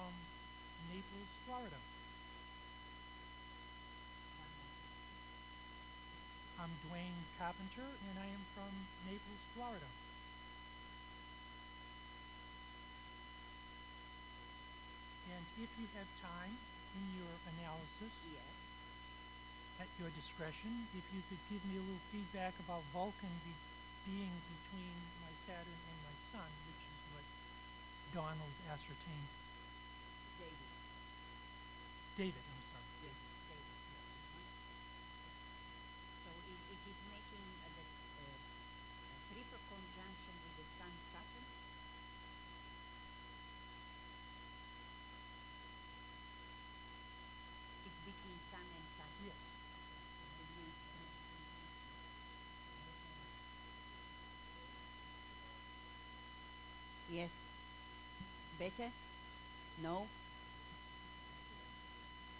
from Naples, Florida. I'm Dwayne Carpenter, and I am from Naples, Florida. And if you have time in your analysis, Yes. at your discretion, if you could give me a little feedback about Vulcan being between my Saturn and my Sun, which is what Donald ascertained. David. David, I'm sorry. Yes, David. David. Yes. So it is making the triple conjunction with the Sun Saturn. It's between Sun and Saturn. Yes. Yes. Better? No?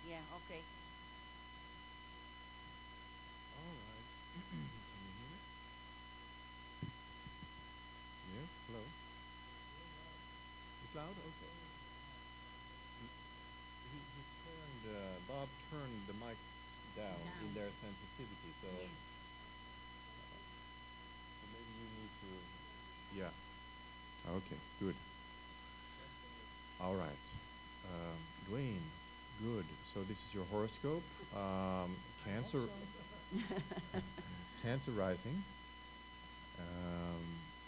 Yeah, okay. All right. Can you hear me? Yes, hello. It's loud? Okay. He turned, Bob turned the mics down in Down. their sensitivity, so, Yes. so maybe you need to, yeah. Okay, good. All right. Dwayne, good. So this is your horoscope. Cancer, Cancer rising,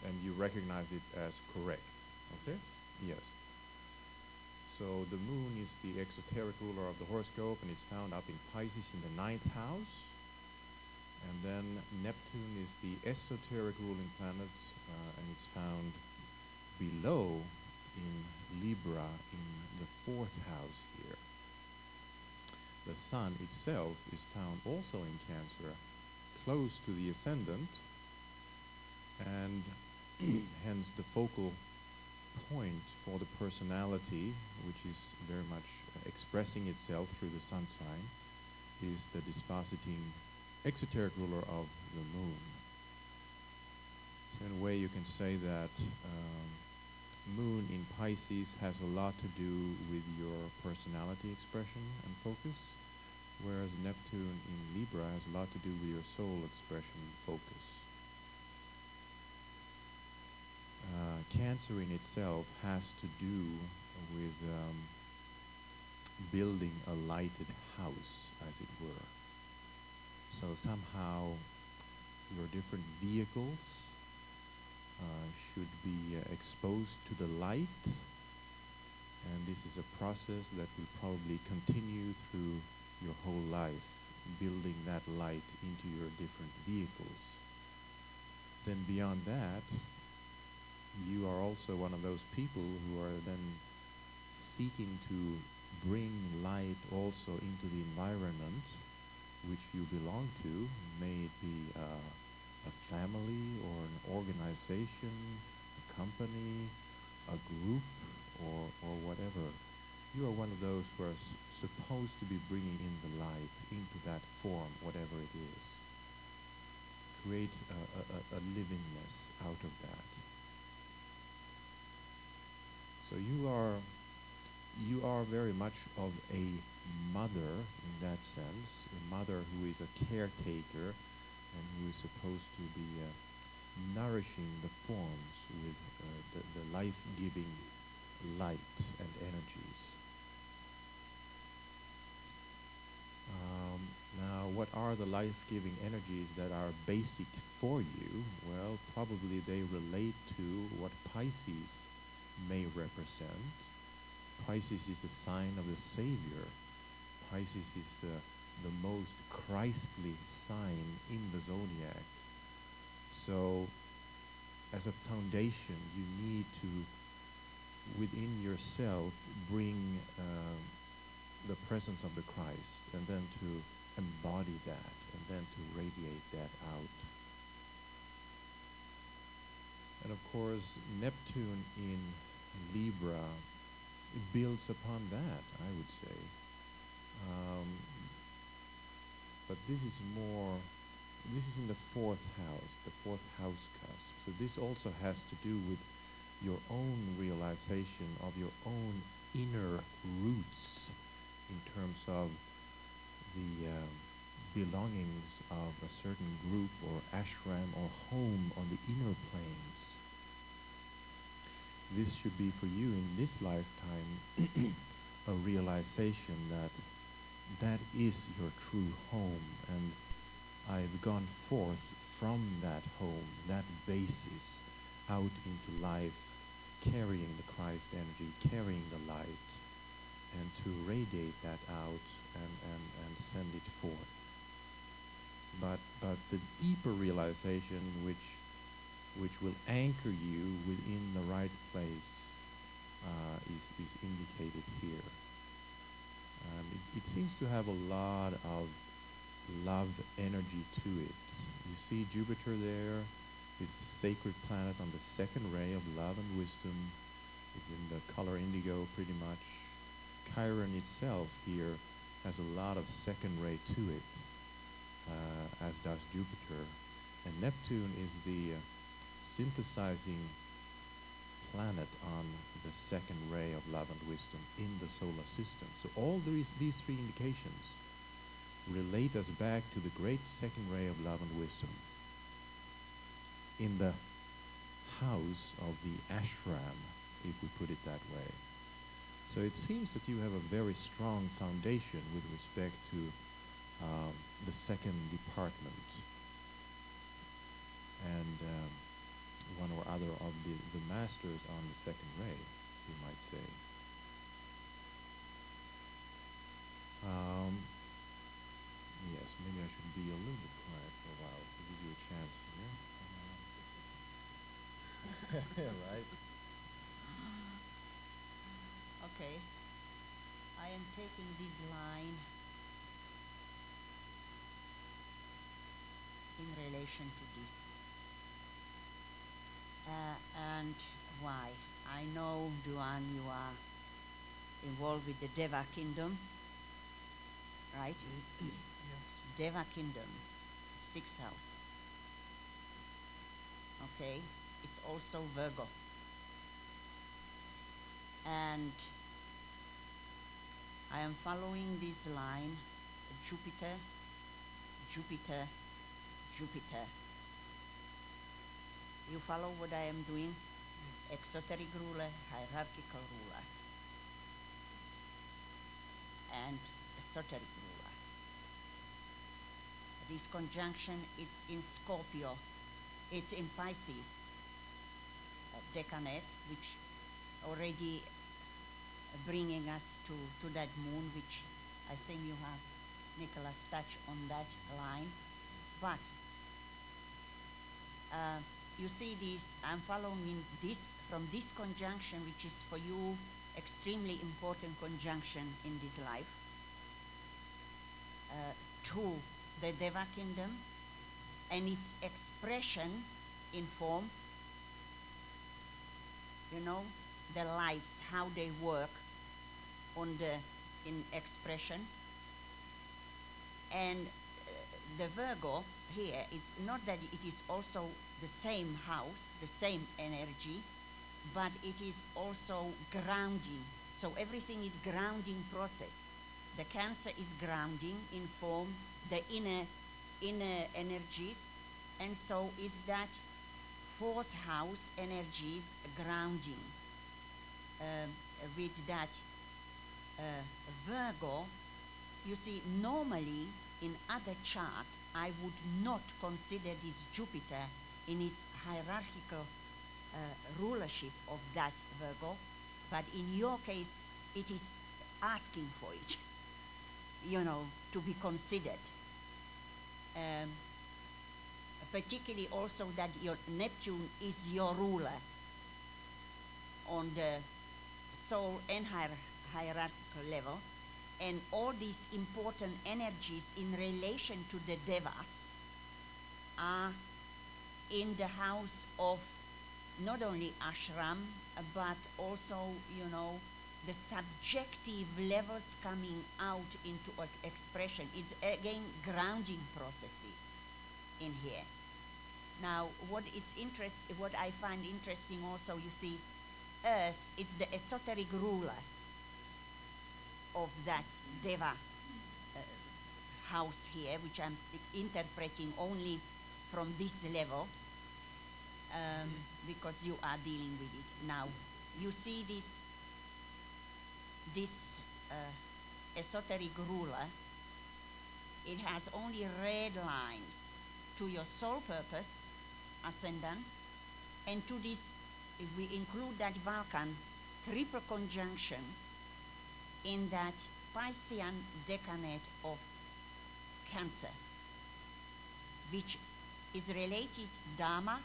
and you recognize it as correct. Okay? Yes. So the moon is the exoteric ruler of the horoscope, and it's found up in Pisces in the 9th house. And then Neptune is the esoteric ruling planet, and it's found below in Libra in the 4th house here. The Sun itself is found also in Cancer, close to the ascendant, and hence the focal point for the personality, which is very much expressing itself through the Sun sign, is the dispositing exoteric ruler of the moon. So in a way you can say that moon in Pisces has a lot to do with your personality expression and focus, whereas Neptune in Libra has a lot to do with your soul expression and focus. Cancer in itself has to do with building a lighted house, as it were. So somehow your different vehicles should be exposed to the light, and this is a process that will probably continue through your whole life, building that light into your different vehicles. Then beyond that, you are also one of those people who are then seeking to bring light also into the environment which you belong to, may it be a family or an organization, a company, a group, or whatever. You are one of those who are supposed to be bringing in the light into that form, whatever it is. Create a livingness out of that. So you are very much of a mother in that sense, a mother who is a caretaker and who is supposed to be nourishing the forms with the life-giving light and energies. Now, what are the life-giving energies that are basic for you? Well, probably they relate to what Pisces may represent. Pisces is the sign of the Savior. Pisces is the most Christly sign in the zodiac. So, as a foundation, you need to, within yourself, bring the presence of the Christ, and then to embody that, and then to radiate that out. And of course, Neptune in Libra, it builds upon that, I would say. But this is in the 4th house, the 4th house cusp. So this also has to do with your own realization of your own inner roots in terms of the belongings of a certain group or ashram or home on the inner planes. This should be for you in this lifetime a realization that that is your true home, and I've gone forth from that home, that basis, out into life, carrying the Christ energy, carrying the light, and to radiate that out and send it forth. But the deeper realization which will anchor you within the right place is indicated here. It seems to have a lot of love energy to it. You see Jupiter there. It's the sacred planet on the second ray of love and wisdom. It's in the color indigo pretty much. Chiron itself here has a lot of second ray to it, as does Jupiter. And Neptune is the synthesizing planet on the second ray of love and wisdom in the solar system. So all these three indications relate us back to the great second ray of love and wisdom in the house of the ashram, if we put it that way. So it seems that you have a very strong foundation with respect to the second department and one or other of the masters on the second ray, you might say. Yes, maybe I should be a little bit quiet for a while to give you a chance here. Right? Okay. I am taking this line in relation to this. And why? I know, Duan, you are involved with the Deva kingdom, right? Yes. Deva kingdom, 6th house. Okay, it's also Virgo. And I am following this line, Jupiter, Jupiter, Jupiter. You follow what I am doing? Yes. Exoteric ruler, hierarchical ruler, and esoteric ruler. This conjunction, it's in Scorpio, it's in Pisces, decanate, which already bringing us to that moon, which I think you have, Nicholas, touched on that line. But you see this, I'm following this from this conjunction, which is for you extremely important conjunction in this life, to the Deva kingdom and its expression in form, you know, the lives, how they work in expression. And the Virgo here, it's not that it is also the same house, the same energy, but it is also grounding. So everything is grounding process. The Cancer is grounding in form, the inner energies, and so is that 4th house energies grounding. With that Virgo, you see, normally in other chart, I would not consider this Jupiter in its hierarchical rulership of that Virgo, but in your case, it is asking for it, you know, to be considered. Particularly also that your Neptune is your ruler on the soul and hierarchical level, and all these important energies in relation to the Devas are in the house of not only ashram, but also, you know, the subjective levels coming out into expression. It's again grounding processes in here. Now, what I find interesting also, you see, Earth, it's the esoteric ruler, of that Deva house here, which I'm interpreting only from this level, because you are dealing with it. Now, you see this esoteric ruler, it has only red lines to your soul purpose, ascendant, and to this, if we include that Vulcan, triple conjunction in that Piscean decanate of Cancer, which is related Dharma,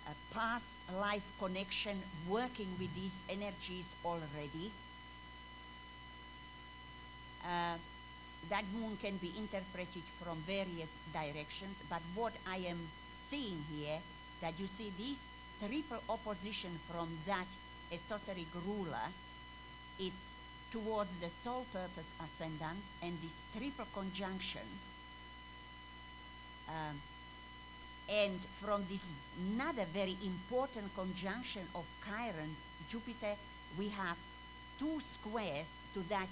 a past life connection, working with these energies already. That moon can be interpreted from various directions, but what I am seeing here, that you see this triple opposition from that esoteric ruler, it's towards the soul purpose ascendant, and this triple conjunction, and from this another very important conjunction of Chiron, Jupiter, we have two squares to that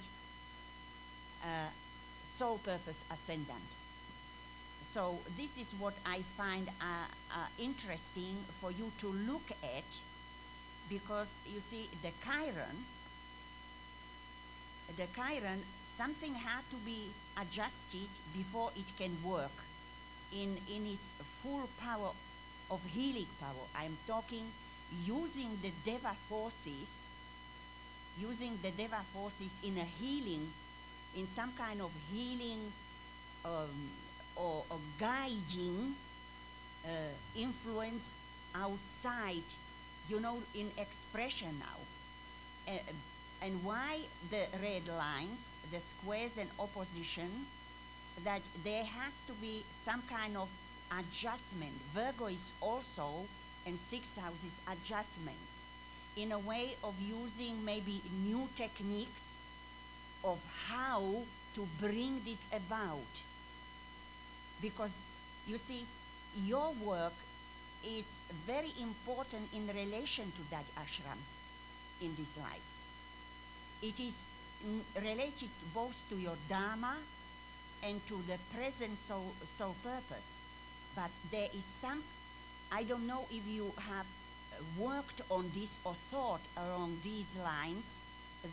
soul purpose ascendant. So this is what I find interesting for you to look at, because you see the Chiron, something had to be adjusted before it can work in its full power of healing power. I'm talking using the Deva forces in a healing, in some kind of healing or guiding influence outside, in expression now. And why the red lines, the squares and opposition, that there has to be some kind of adjustment. Virgo is also, and 6th house is adjustment, in a way of using maybe new techniques of how to bring this about. Because you see, your work is very important in relation to that ashram in this life. It is related both to your Dharma and to the present soul purpose. But there is some, I don't know if you have worked on this or thought along these lines,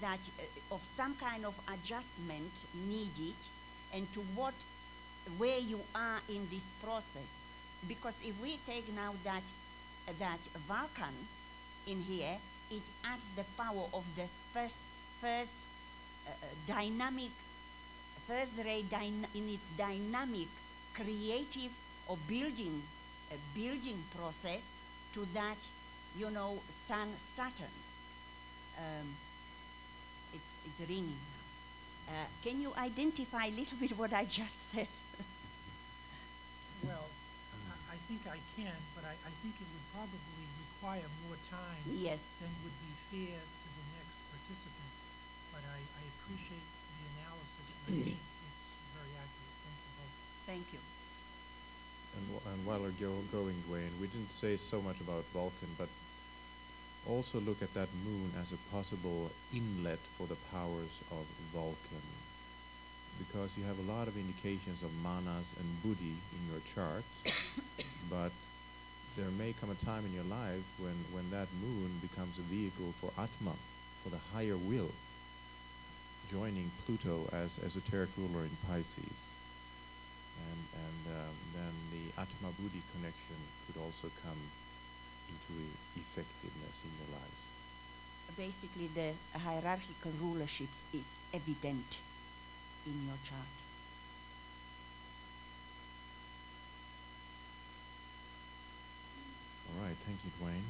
that of some kind of adjustment needed, and to where you are in this process. Because if we take now that Vulcan in here, it adds the power of the first dynamic, first ray in its dynamic, creative or building process to that, Sun, Saturn. It's ringing now. Can you identify a little bit what I just said? Well, I think I can, but I think it would probably require more time Yes. than would be fair to the next participant. But I appreciate the analysis, and I think it's very accurate. Thank you both. Thank you. And while we're going, Dwayne, we didn't say so much about Vulcan, but also look at that moon as a possible inlet for the powers of Vulcan. Because you have a lot of indications of manas and buddhi in your chart, but there may come a time in your life when that moon becomes a vehicle for Atma, for the higher will, joining Pluto as esoteric ruler in Pisces. And then the Atma Buddhi connection could also come into effectiveness in your lives. Basically, the hierarchical rulerships is evident in your chart. All right, thank you, Dwayne.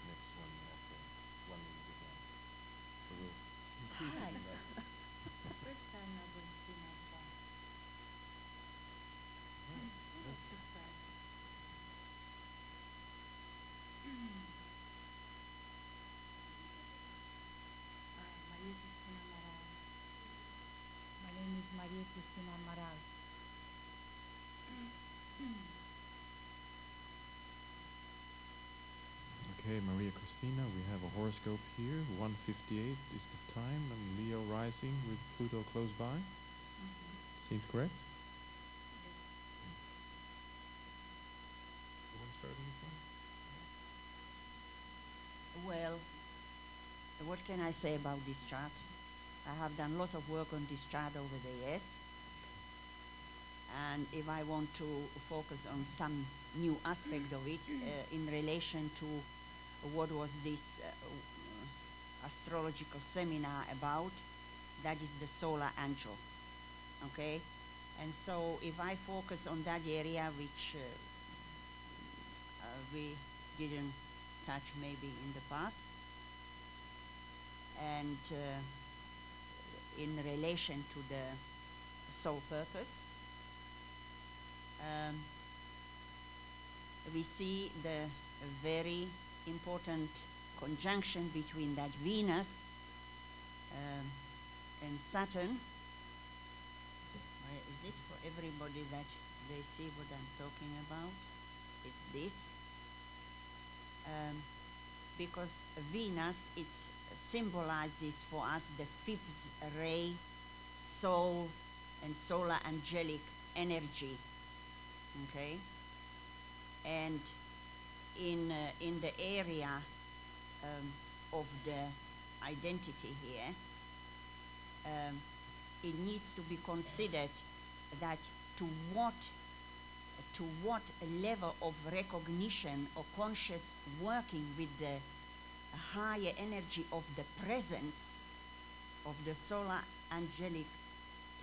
Next one after 1 minute again. So we'll increase Hi. it in that. First time I'm going to see my chart. That's it. My Tina, we have a horoscope here. 1:58 is the time, and Leo rising with Pluto close by. Seems correct? You want to start on this one? Well, what can I say about this chart? I have done a lot of work on this chart over the years. And if I want to focus on some new aspect of it in relation to what was this astrological seminar about, that is the solar angel, okay? And so if I focus on that area, which we didn't touch maybe in the past, and in relation to the soul purpose, we see the very important conjunction between that Venus and Saturn. Is it for everybody that they see what I'm talking about? It's this. Because Venus, it symbolizes for us the fifth ray, soul, and solar angelic energy. Okay, and in the area of the identity here, it needs to be considered that to what level of recognition or conscious working with the higher energy of the presence of the solar angelic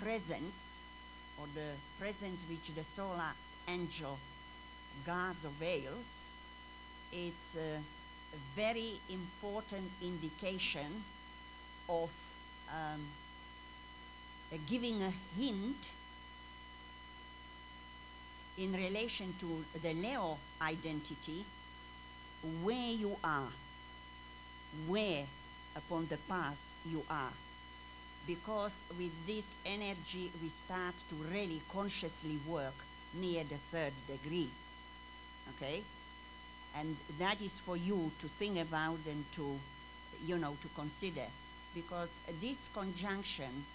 presence, or the presence which the solar angel guards or veils, it's a very important indication of giving a hint in relation to the Leo identity, where you are, where upon the path you are. Because with this energy we start to really consciously work near the third degree, okay? And that is for you to think about and to, to consider. Because this conjunction,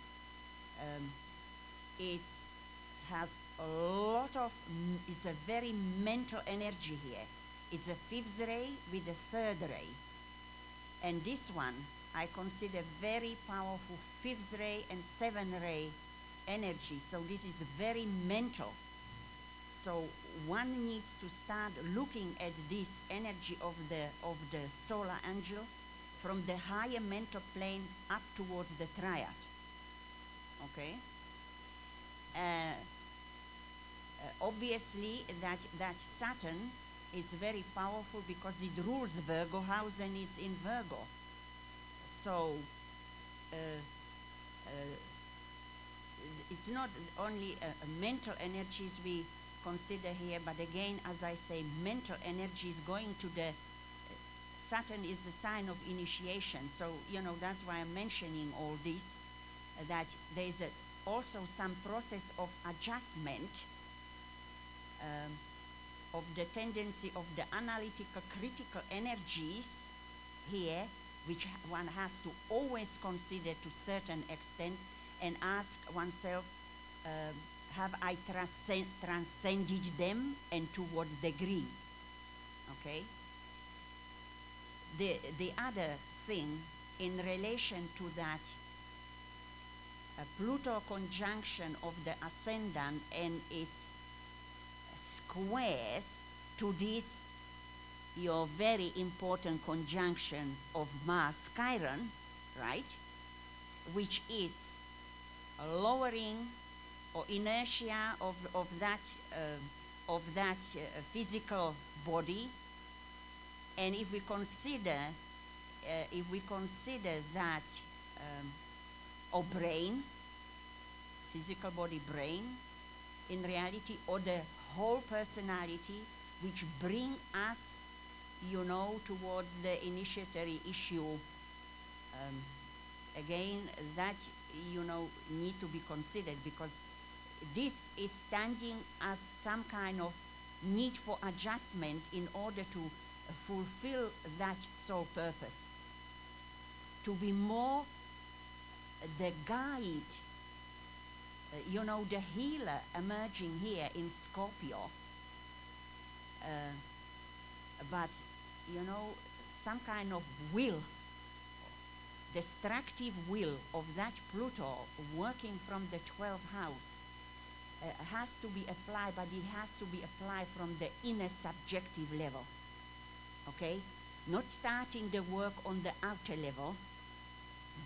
it's a very mental energy here. It's a fifth ray with a third ray. And this one, I consider very powerful fifth ray and seventh ray energy. So this is very mental. So one needs to start looking at this energy of the solar angel from the higher mental plane up towards the triad. Okay? Obviously, that Saturn is very powerful because it rules Virgo house and it's in Virgo. So it's not only mental energies we consider here, but again, as I say, mental energy is going to the Saturn is a sign of initiation. So that's why I'm mentioning all this, that there's also some process of adjustment of the tendency of the analytical critical energies here, which one has to always consider to a certain extent and ask oneself, have I transcended them, and to what degree? Okay? The other thing in relation to that Pluto conjunction of the ascendant and its squares to this your very important conjunction of Mars Chiron, right, which is a lowering or inertia of that physical body. And if we consider that or brain, physical body, brain, in reality, or the whole personality, which bring us, towards the initiatory issue, again, that, need to be considered, because this is standing as some kind of need for adjustment in order to fulfill that soul purpose, to be more the guide, the healer emerging here in Scorpio, but some kind of will, destructive will of that Pluto working from the 12th house has to be applied, but it has to be applied from the inner subjective level, okay? Not starting the work on the outer level,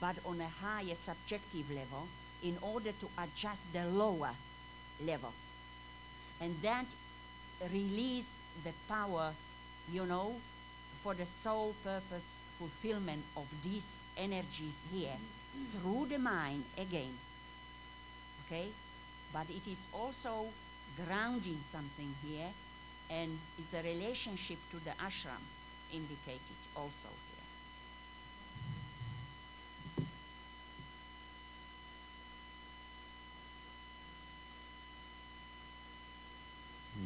but on a higher subjective level in order to adjust the lower level. And that release the power, for the soul purpose fulfillment of these energies here through the mind again, okay? But it is also grounding something here, and it's a relationship to the ashram indicated also here.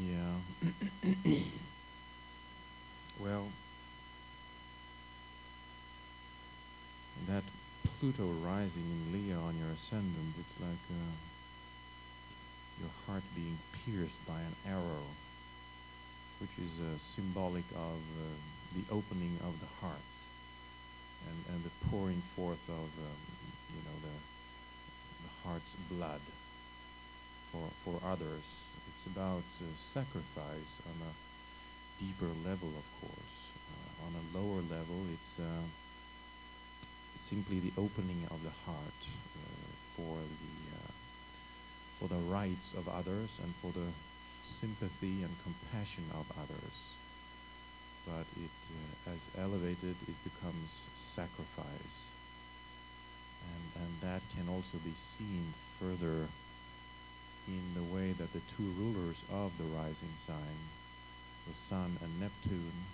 Yeah. Well, that Pluto rising in Leo on your ascendant, it's like your heart being pierced by an arrow, which is symbolic of the opening of the heart and the pouring forth of the heart's blood for others. It's about sacrifice on a deeper level, of course. On a lower level, it's simply the opening of the heart for the rights of others and for the sympathy and compassion of others. But it, as elevated, it becomes sacrifice, and that can also be seen further in the way that the two rulers of the rising sign, the Sun and Neptune,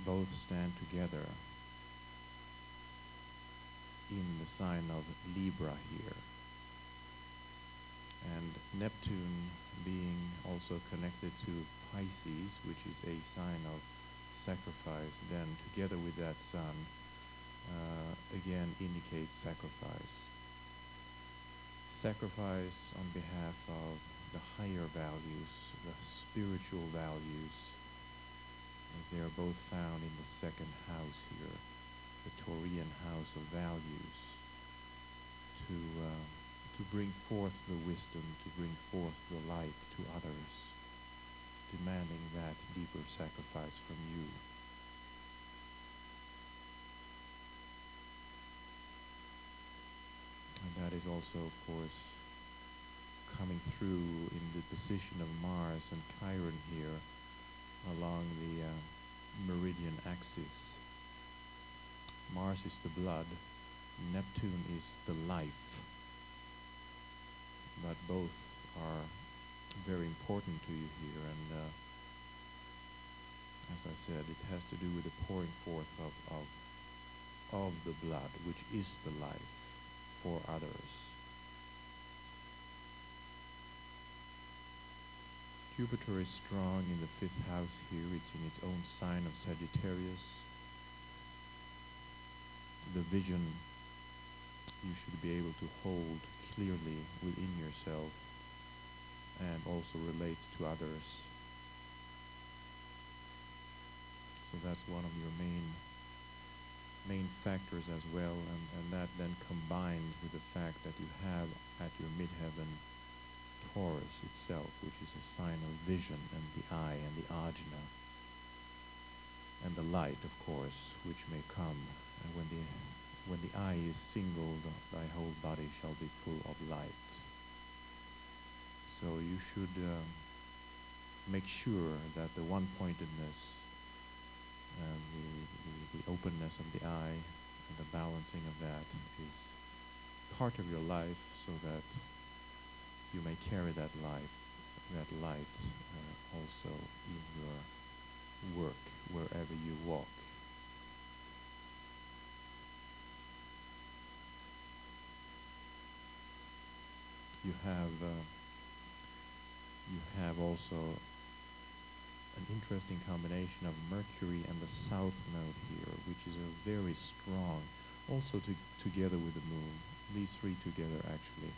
both stand together in the sign of Libra here. And Neptune being also connected to Pisces, which is a sign of sacrifice, then together with that Sun, again indicates sacrifice. Sacrifice on behalf of the higher values, the spiritual values, as they are both found in the second house here, the Taurian house of values, to bring forth the wisdom, to bring forth the light to others, demanding that deeper sacrifice from you. And that is also, of course, coming through in the position of Mars and Chiron here along the meridian axis. Mars is the blood, Neptune is the life, but both are very important to you here, and as I said, it has to do with the pouring forth of the blood, which is the life for others. Jupiter is strong in the 5th house here. It's in its own sign of Sagittarius. The vision you should be able to hold clearly within yourself and also relate to others. So that's one of your main factors as well, and that then combined with the fact that you have at your midheaven Taurus itself, which is a sign of vision and the eye and the ajna, and the light, of course, which may come. And when the eye is single, thy whole body shall be full of light. So you should make sure that the one-pointedness, the openness of the eye, and the balancing of that is part of your life, so that you may carry that light also in your work, wherever you walk. You have also an interesting combination of Mercury and the South Node here, which is a very strong, also together with the Moon. These three together actually,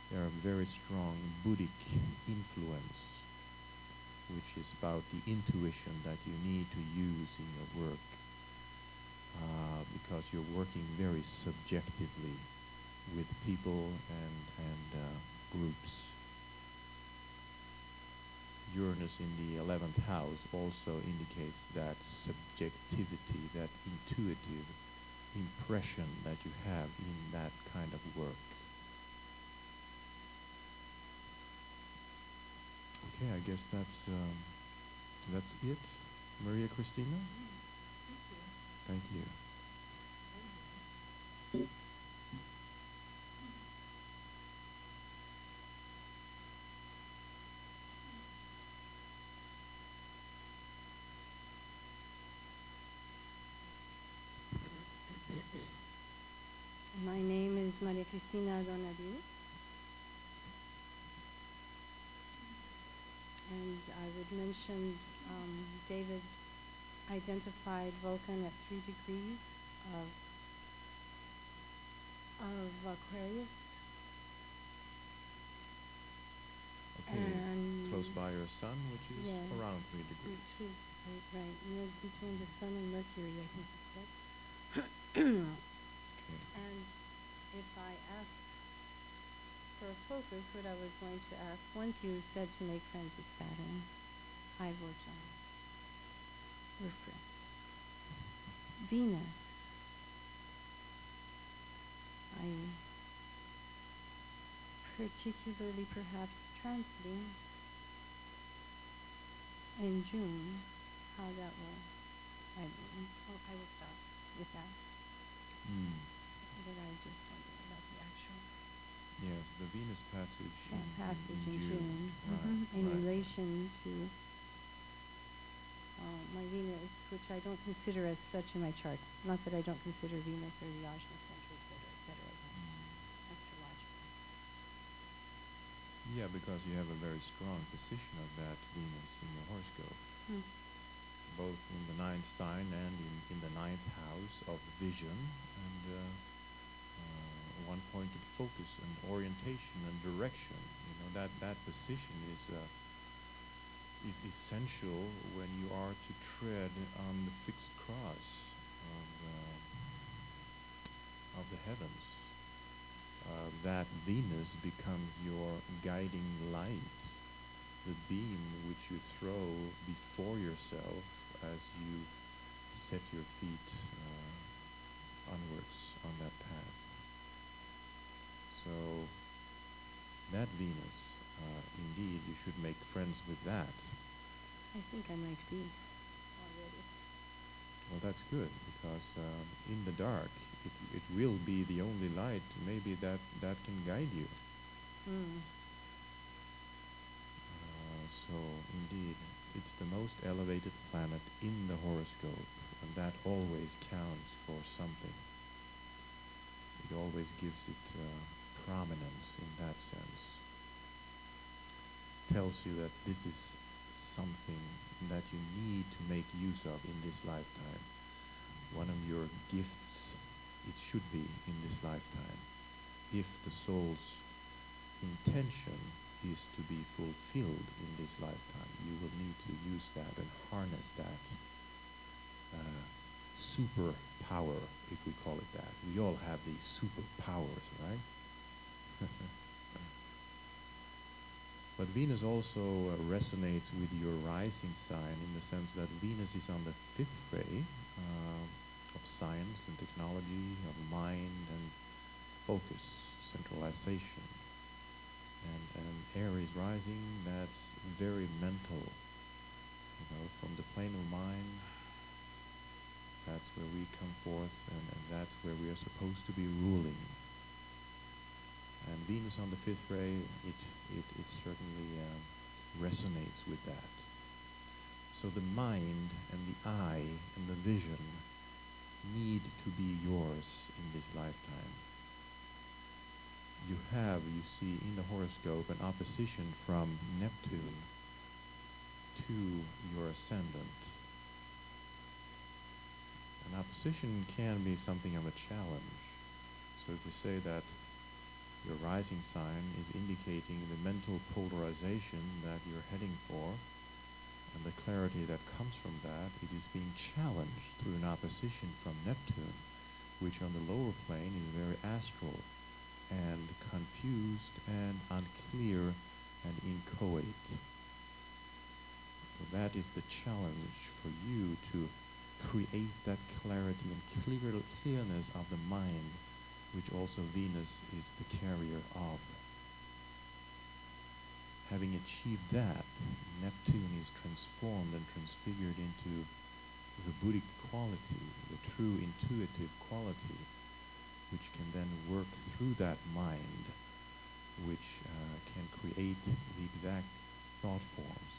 they are a very strong Buddhic influence, which is about the intuition that you need to use in your work, because you're working very subjectively with people and groups. Uranus in the 11th house also indicates that subjectivity, that intuitive impression that you have in that kind of work. Okay, I guess that's it. Maria Christina? Thank you. My name is Maria Cristina Donadu, and I would mention David identified Vulcan at 3 degrees of Aquarius. Okay, And close by your sun, which is yeah, around 3 degrees. which is right near between the Sun and Mercury, I think you said. Okay. And if I ask for a focus, what I was going to ask, once you said to make friends with Saturn, I've worked on it. We're friends. Venus. I particularly perhaps transiting in June, how that will, I will stop with that. But I just wonder about the actual Yes, the Venus passage passage in June. June, Right, in right. relation to my Venus, which I don't consider as such in my chart. Not that I don't consider Venus or the Ajna Center, et cetera, astrologically. Yeah, because you have a very strong position of that Venus in your horoscope, both in the 9th sign and in the 9th house of vision and one-pointed focus and orientation and direction. You know, that position is essential when you are to tread on the fixed cross of the heavens. That Venus becomes your guiding light, the beam which you throw before yourself as you set your feet onwards on that path. So that Venus, indeed, you should make friends with that. I think I might be already. Well, that's good, because in the dark, it will be the only light maybe that can guide you. So indeed, it's the most elevated planet in the horoscope, and that always counts for something. It always gives it prominence in that sense. Tells you that this is something that you need to make use of in this lifetime. One of your gifts, it should be in this lifetime. If the soul's intention is to be fulfilled in this lifetime, you will need to use that and harness that superpower, if we call it that. We all have these superpowers, right? But Venus also resonates with your rising sign in the sense that Venus is on the 5th ray of science and technology, of mind and focus, centralization. And Aries rising, that's very mental. You know, from the plane of mind, that's where we come forth, and that's where we are supposed to be ruling. And Venus on the 5th ray, it certainly resonates with that. So the mind and the eye and the vision need to be yours in this lifetime. You have, you see, in the horoscope an opposition from Neptune to to your ascendant. An opposition can be something of a challenge. So if we say that your rising sign is indicating the mental polarization that you're heading for, and the clarity that comes from that, it is being challenged through an opposition from Neptune, which on the lower plane is very astral and confused and unclear and inchoate. So that is the challenge for you to create that clarity and clearness of the mind, which also Venus is the carrier of. Having achieved that, Neptune is transformed and transfigured into the Buddhic quality, the true intuitive quality, which can then work through that mind, which can create the exact thought forms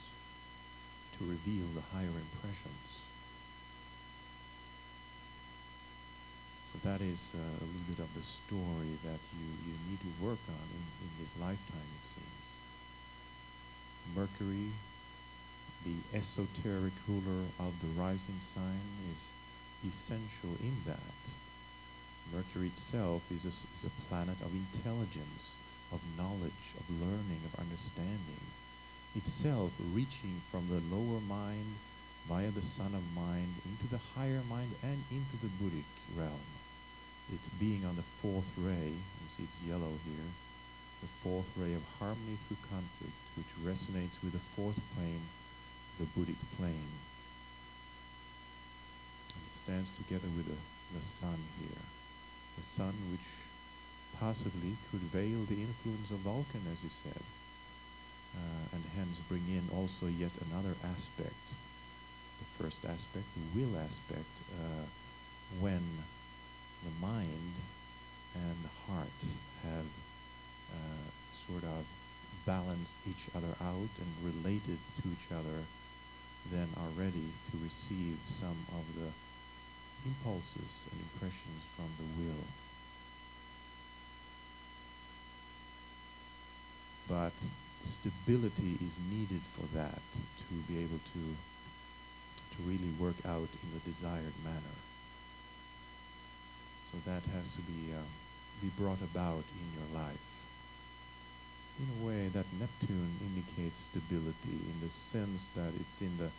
to reveal the higher impressions. So that is a little bit of the story that you need to work on in this lifetime, it seems. Mercury, the esoteric ruler of the rising sign, is essential in that. Mercury itself is a planet of intelligence, of knowledge, of learning, of understanding, itself reaching from the lower mind via the sun of mind into the higher mind and into the Buddhic realm. It being on the fourth ray, you see it's yellow here, the fourth ray of harmony through conflict, which resonates with the fourth plane, the Buddhic plane. And it stands together with the sun here. The sun which possibly could veil the influence of Vulcan, as you said, and hence bring in also yet another aspect. The first aspect, the will aspect, when the mind and the heart have sort of balanced each other out and related to each other, then are ready to receive some of the impulses and impressions from the will. But stability is needed for that, to be able to really work out in the desired manner. So that has to be brought about in your life. In a way, that Neptune indicates stability in the sense that it's in the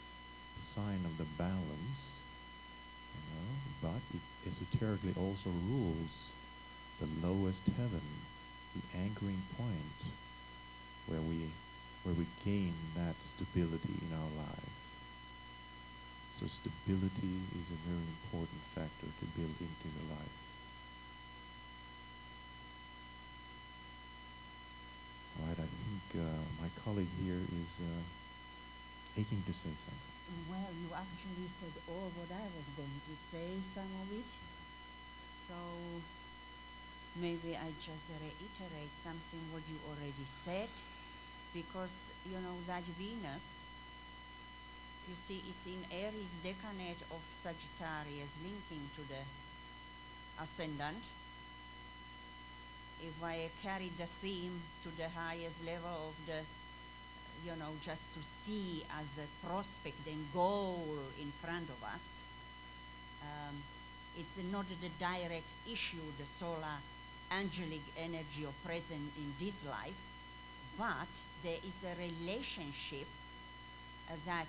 sign of the balance, but it esoterically also rules the lowest heaven, the anchoring point, where we gain that stability in our life. So stability is a very important factor to build into your life. All right, I think my colleague here is aching to say something. Well, you actually said all what I was going to say, some of it. So maybe I just reiterate something what you already said, because you know that Venus, you see, it's in Aries decanate of Sagittarius, linking to the ascendant. If I carry the theme to the highest level of the, just to see as a prospect and goal in front of us, it's not the direct issue, the solar angelic energy or present in this life, but there is a relationship that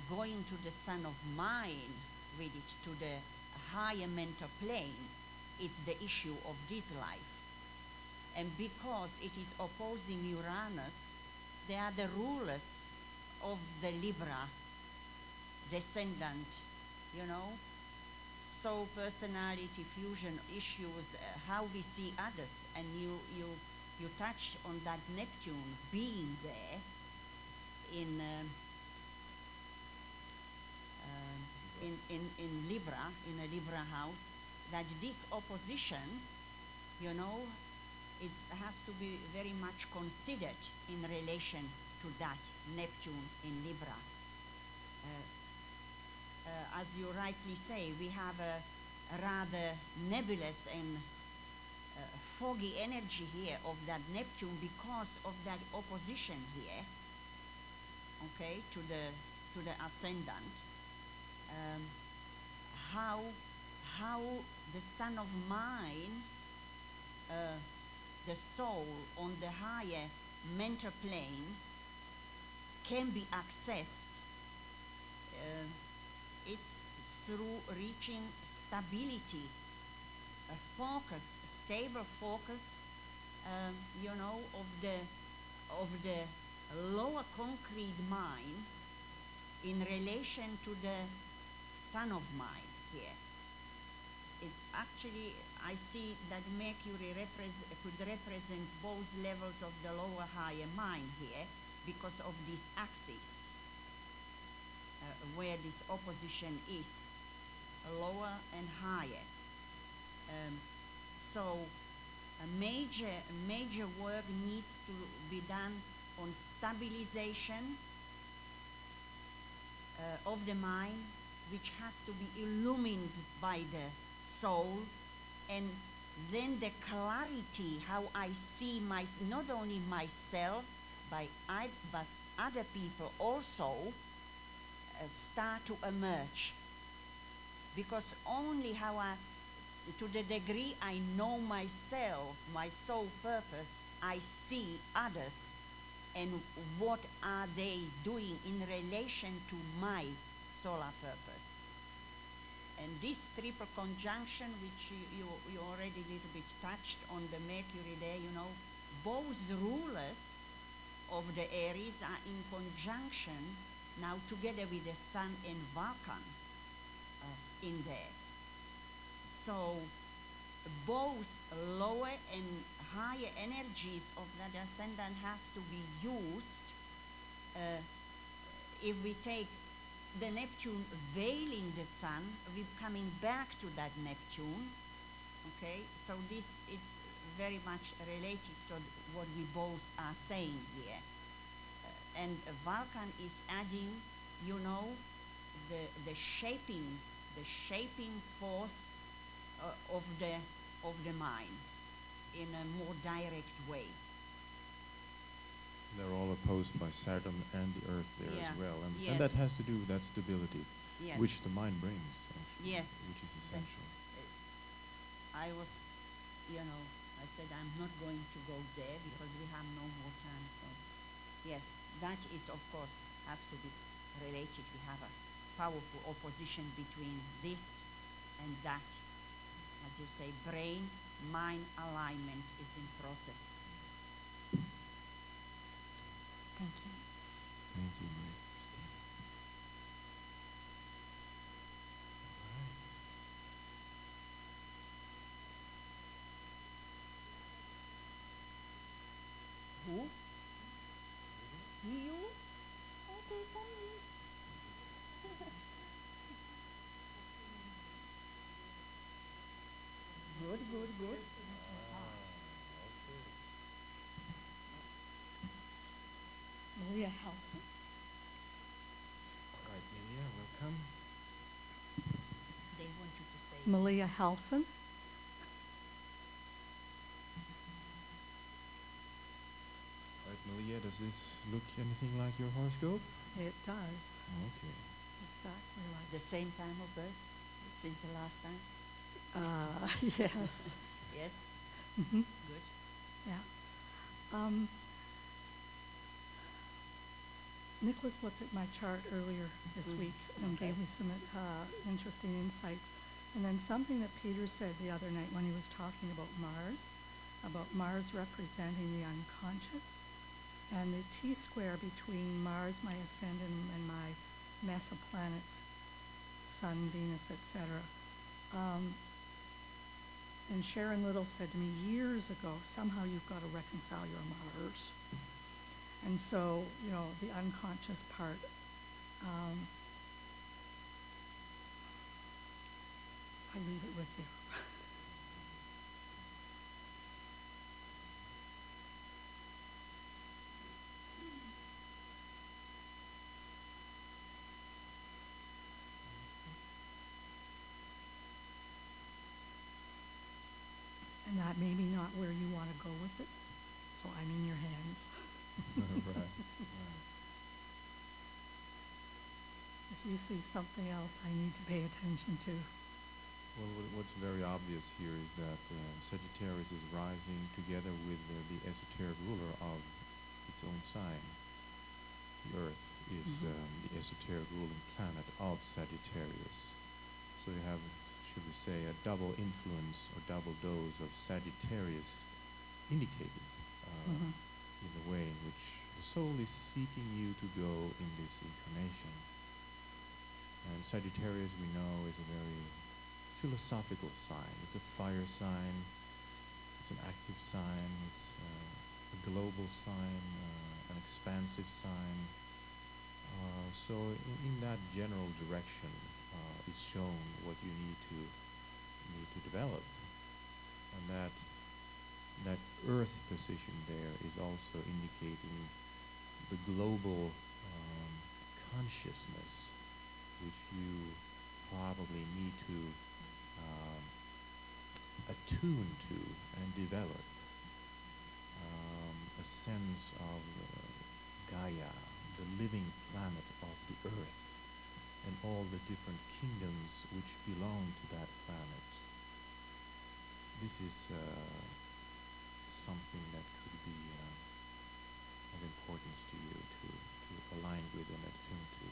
going to the sun of mind with it, to the higher mental plane, it's the issue of this life. And because it is opposing Uranus, they are the rulers of the Libra descendant, So personality fusion issues, how we see others, and you touch on that Neptune being there in Libra, in a Libra house, that this opposition, it has to be very much considered in relation to that Neptune in Libra. As you rightly say, we have a rather nebulous and foggy energy here of that Neptune because of that opposition here. okay, to the ascendant, um, how the son of mine, the soul on the higher mental plane, can be accessed. It's through reaching stability, a focus, stable focus, of the lower concrete mind in relation to the son of mind here. It's actually, I see that Mercury could represent both levels of the lower higher mind here because of this axis, where this opposition is, lower and higher. So a major work needs to be done on stabilization of the mind, which has to be illumined by the soul, and then the clarity how I see not only myself but other people also start to emerge, because only to the degree I know myself, my soul purpose, I see others and what are they doing in relation to my solar purpose. And this triple conjunction, which you already a little bit touched on the Mercury there, both rulers of the Aries are in conjunction now together with the Sun and Vulcan in there. So both lower and higher energies of that ascendant has to be used. If we take the Neptune veiling the Sun, we're coming back to that Neptune, okay? So this is very much related to what we both are saying here. And Vulcan is adding, the shaping force of the mind in a more direct way. They're all opposed by Saturn and the Earth there as well. And that has to do with that stability, which the mind brings, actually, which is essential. I said I'm not going to go there because we have no more time. So, yes, that is, of course, has to be related. We have a powerful opposition between this and that. As you say, brain-mind alignment is in process. Thank you. Thank you, Maria Christina. Who? You? Okay, come in. Good. Morya Halson. All right, Maria, welcome. They want you to say. Morya Halson. All right, Maria, does this look anything like your horoscope? It does. Okay. Exactly like The same time of birth since the last time? yes. Yes? Mm-hmm. Good. Yeah. Nicholas looked at my chart earlier this week and gave me some interesting insights. And then something that Peter said the other night when he was talking about Mars representing the unconscious, and the T-square between Mars, my ascendant, and my Mesa planets, Sun, Venus, etc. And Sharon Little said to me years ago, somehow you've got to reconcile your Mars. And so, the unconscious part, I leave it with you. And that may be not where you want to go with it, so I'm in your hands. Right. you see something else I need to pay attention to? Well, what's very obvious here is that Sagittarius is rising together with the esoteric ruler of its own sign. The Earth is the esoteric ruling planet of Sagittarius. So you have, should we say, a double influence or double dose of Sagittarius indicated in the way in which the soul is seeking you to go in this incarnation. And Sagittarius, we know, is a very philosophical sign. It's a fire sign, it's an active sign, it's a global sign, an expansive sign. So in that general direction is shown what you need to develop. And that earth position there is also indicating the global consciousness which you probably need to attune to and develop. A sense of Gaia, the living planet of the earth, and all the different kingdoms which belong to that planet. This is something that could be of importance to you to align with and attune to,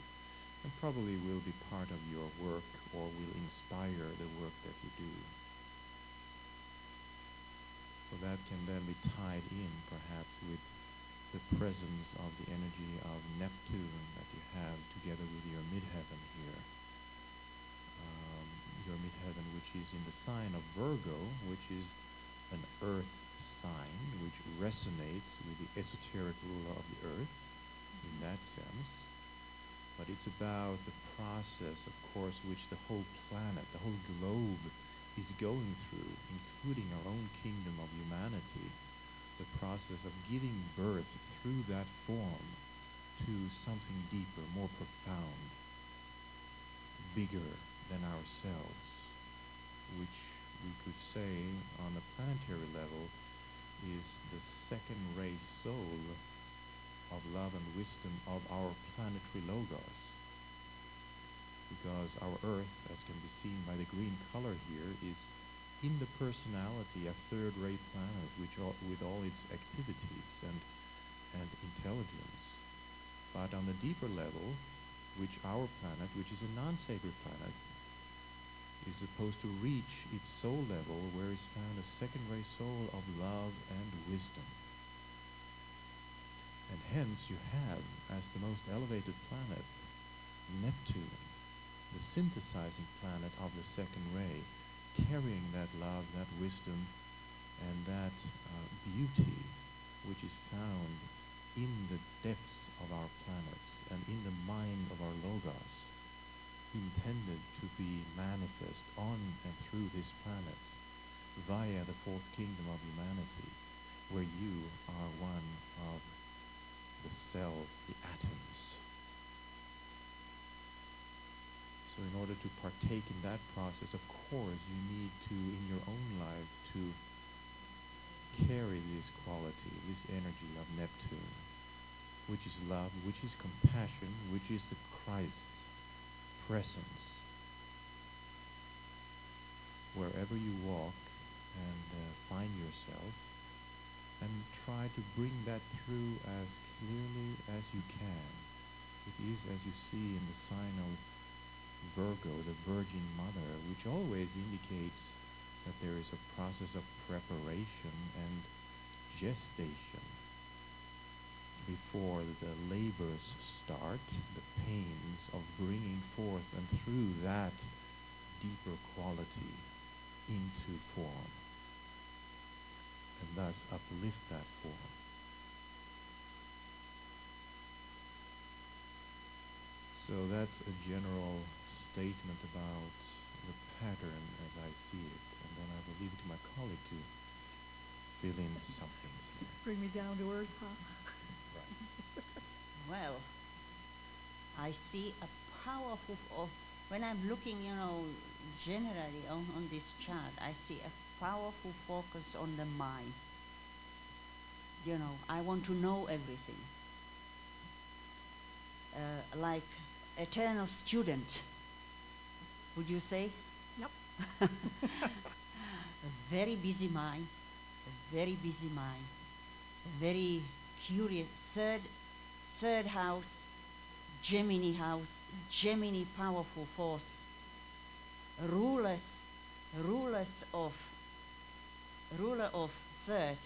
and probably will be part of your work or will inspire the work that you do. So that can then be tied in perhaps with the presence of the energy of Neptune that you have together with your midheaven here. Your midheaven, which is in the sign of Virgo, which is an earth sign, which resonates with the esoteric ruler of the earth in that sense. But it's about the process, of course, which the whole planet, the whole globe is going through, including our own kingdom of humanity, the process of giving birth through that form to something deeper, more profound, bigger than ourselves, which we could say on a planetary level is the second ray soul of love and wisdom of our planetary logos. Because our Earth, as can be seen by the green color here, is in the personality a third-rate planet with all its activities and intelligence. But on the deeper level, which our planet, which is a non-sacred planet, is supposed to reach its soul level, where is found a second-rate soul of love and wisdom. And hence you have, as the most elevated planet, Neptune, the synthesizing planet of the second ray, carrying that love, that wisdom, and that beauty which is found in the depths of our planets and in the mind of our logos, intended to be manifest on and through this planet via the fourth kingdom of humanity, where you are one of the cells, the atoms. So in order to partake in that process, of course, you need to, in your own life, to carry this quality, this energy of Neptune, which is love, which is compassion, which is the Christ's presence. Wherever you walk and find yourself, and try to bring that through as clearly as you can. It is, as you see in the sign of Virgo, the Virgin Mother, which always indicates that there is a process of preparation and gestation before the labors start, the pains of bringing forth and through that deeper quality into form, and thus uplift that form. So that's a general statement about the pattern as I see it, and then I will leave it to my colleague to fill in some things here. Bring me down to earth, huh? Right. Well, I see a powerful, when I'm looking, generally on this chart, I see a powerful focus on the mind. I want to know everything. Like eternal student, would you say? Yep. A very busy mind, a very busy mind, a very curious third house, Gemini house, Gemini powerful force, ruler of third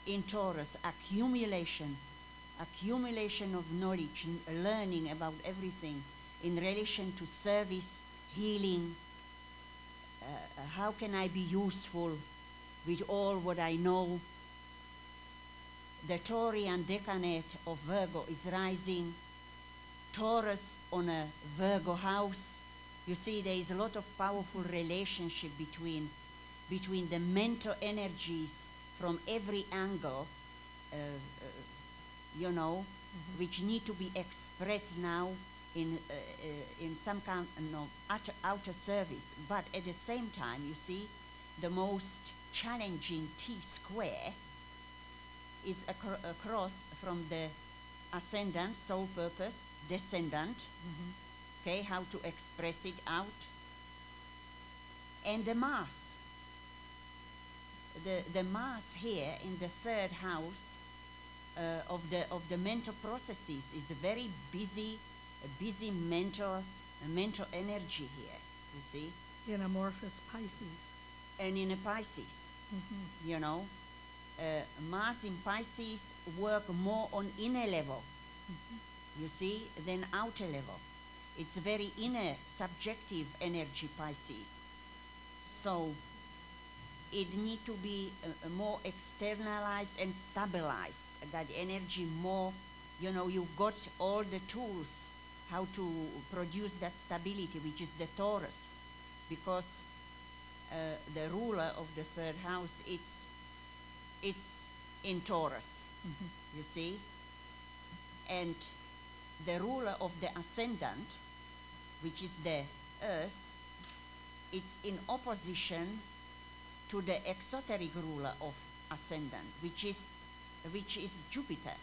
in Taurus, accumulation of knowledge, learning about everything in relation to service, healing. How can I be useful with all what I know? The Taurian decade of Virgo is rising. Taurus on a Virgo house. You see, there is a lot of powerful relationship between the mental energies from every angle, which need to be expressed now in some kind of outer service. But at the same time, you see, the most challenging T-square is across from the ascendant, soul purpose, descendant, okay, how to express it out, and the Mars. The Mars here in the third house of the mental processes is a very busy mental energy here, you see. In amorphous Pisces. And in a Pisces, you know, Mars in Pisces work more on inner level, you see, than outer level. It's a very inner, subjective energy, Pisces. So it need to be more externalized and stabilized, that energy more, you know, you've got all the tools how to produce that stability, which is the Taurus, because the ruler of the third house, it's in Taurus, you see, and the ruler of the ascendant, which is the Earth, it's in opposition to the exoteric ruler of ascendant, which is Jupiter.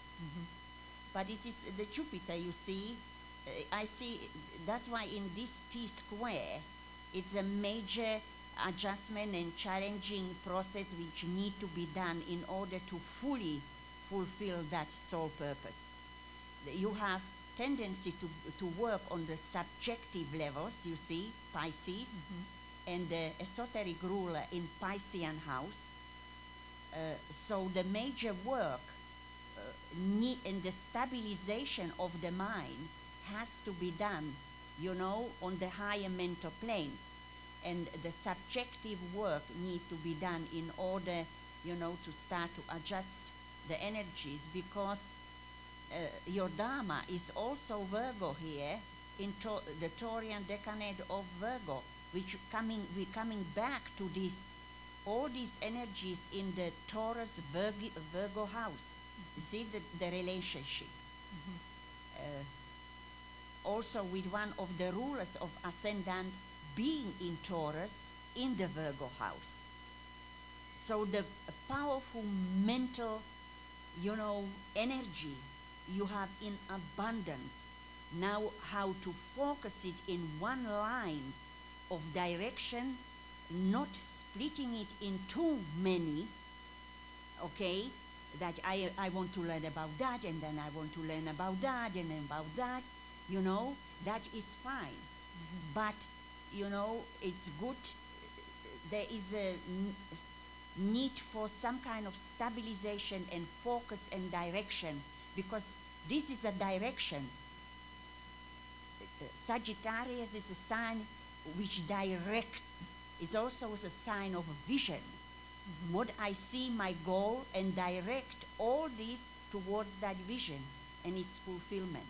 But it is the Jupiter, you see, I see, that's why in this T-square, it's a major adjustment and challenging process which need to be done in order to fully fulfill that soul purpose. You have tendency to work on the subjective levels, you see, Pisces, and the esoteric ruler in Piscean house. So the major work and the stabilization of the mind has to be done, you know, on the higher mental planes. And the subjective work need to be done in order, you know, to start to adjust the energies, because your Dharma is also Virgo here in the Taurian decade of Virgo, which we're coming back to this, all these energies in the Taurus Virgo house. You see the relationship. Also with one of the rulers of ascendant being in Taurus in the Virgo house. So the powerful mental, you know, energy you have in abundance. Now how to focus it in one line of direction, not splitting it in too many, okay, that I want to learn about that, and then I want to learn about that, and then about that, you know, that is fine. But, you know, it's good, there is a need for some kind of stabilization and focus and direction, because this is a direction. Sagittarius is a sign which directs. It's also a sign of a vision. What I see, my goal, and direct all this towards that vision and its fulfillment.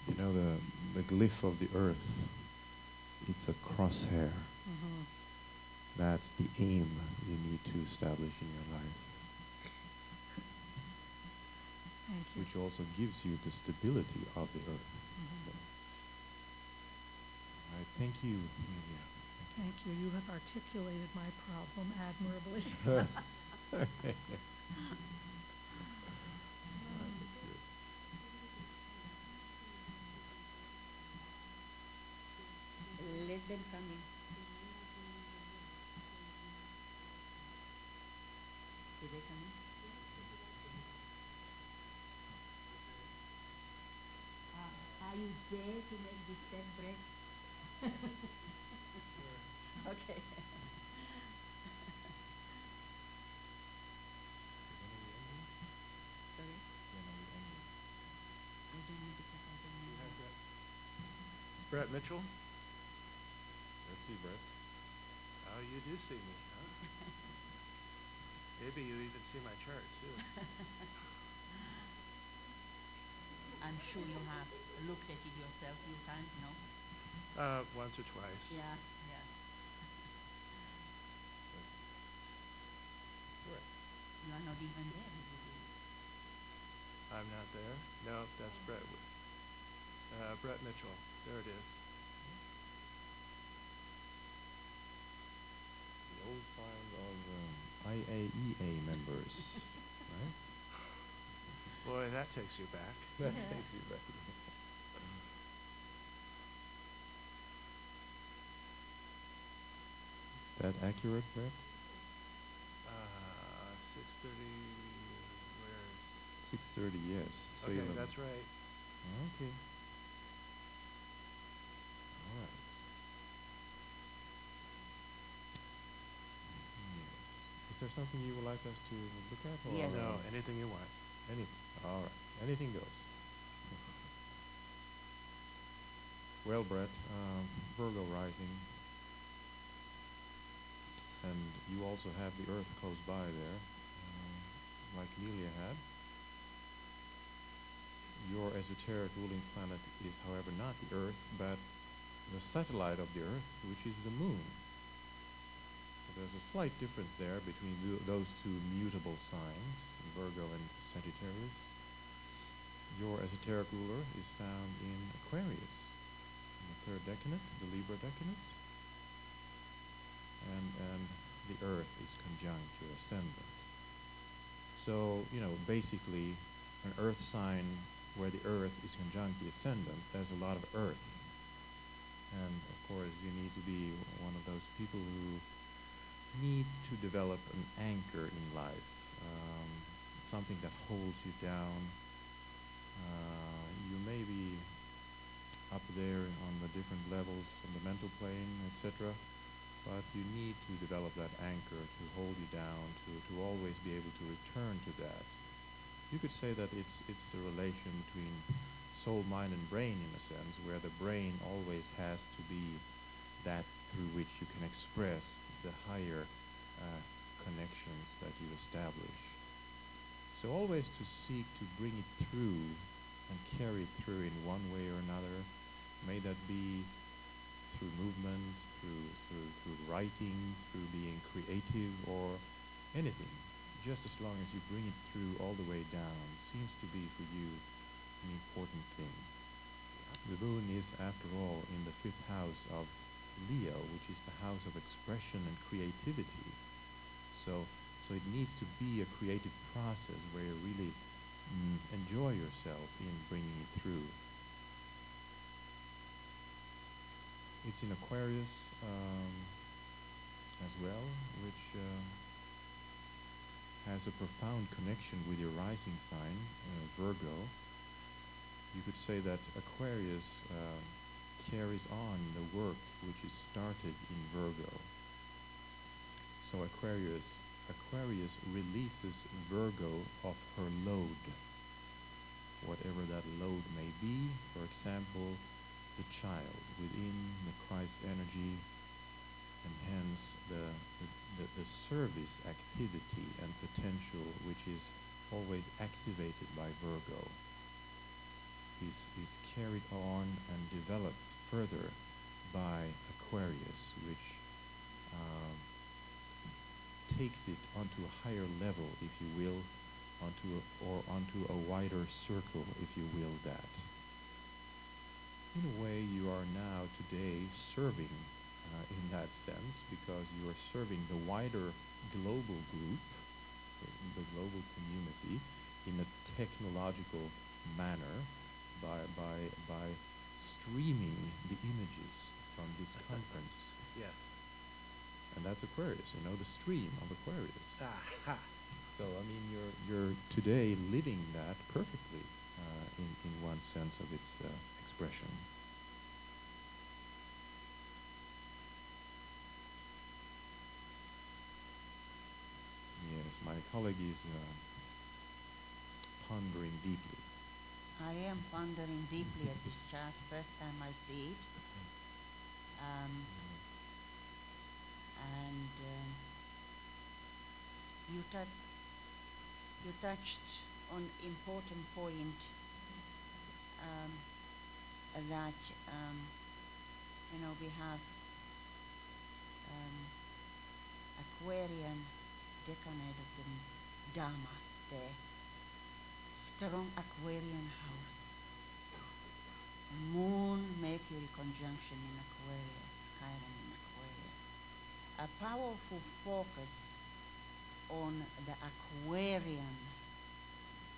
You know, the glyph of the earth, it's a crosshair. That's the aim you need to establish in your life. Thank you. Which also gives you the stability of the earth. All right, thank you, Morya. Thank you. You have articulated my problem admirably. Okay. That's good. dare to make this step, Brett? Okay. Sorry? I don't know because I don't know. Brett Mitchell? Let's see, Brett. Oh, you do see me, huh? Maybe you even see my chart, too. I'm sure you have looked at it yourself a few times, no? Once or twice. Yeah. Let's see. Correct. You are not even there. I'm not there? No, that's Brett. Brett Mitchell. There it is. The old file of IAEA members, right? Boy, that takes you back. That takes you back. Is that accurate, Brett? 6:30, where's... 6:30, yes. Okay, Salem. that's right. Okay. All right. Yes. Is there something you would like us to look at? Or Yes. No, anything you want. Anything. All right. Anything goes. Well, Brett, Virgo rising, and you also have the Earth close by there, like Amelia had. Your esoteric ruling planet is, however, not the Earth, but the satellite of the Earth, which is the Moon. So there's a slight difference there between those two mutable signs, Virgo and Sagittarius. Your esoteric ruler is found in Aquarius, in the third decanate, the Libra decanate. And the Earth is conjunct your ascendant. So, basically, an Earth sign where the Earth is conjunct the ascendant, there's a lot of Earth. And, of course, you need to be one of those people who need to develop an anchor in life, something that holds you down. You may be up there on the different levels on the mental plane, etc., but you need to develop that anchor to hold you down, to always be able to return to that. You could say that it's the relation between soul, mind, and brain in a sense, where the brain always has to be that through which you can express the higher connections that you establish. So always to seek to bring it through and carry it through in one way or another. May that be through movement, through writing, through being creative, or anything. Just as long as you bring it through all the way down, seems to be for you an important thing. The moon is, after all, in the 5th house of Leo, which is the house of expression and creativity. So it needs to be a creative process where you really enjoy yourself in bringing it through. It's in Aquarius as well, which has a profound connection with your rising sign, Virgo. You could say that Aquarius carries on the work which is started in Virgo. So Aquarius releases Virgo of her load, whatever that load may be. For example, the child within the Christ energy, and hence the service activity and potential which is always activated by Virgo is carried on and developed further by Aquarius, which takes it onto a higher level, if you will, onto a wider circle, if you will, that. In a way, you are now today serving in that sense, because you are serving the wider global group, the global community, in a technological manner by streaming the images from this conference. Yes. And that's Aquarius, the stream of Aquarius. Ah, So, I mean, you're today living that perfectly in one sense of its expression. Yes, my colleague is pondering deeply. I am pondering deeply at this chart. First time I see it. And you touched on important point that we have Aquarian decade of the Dharma there. Strong Aquarian house. Moon, Mercury conjunction in Aquarius, Chiron in Aquarius. A powerful focus on the Aquarian.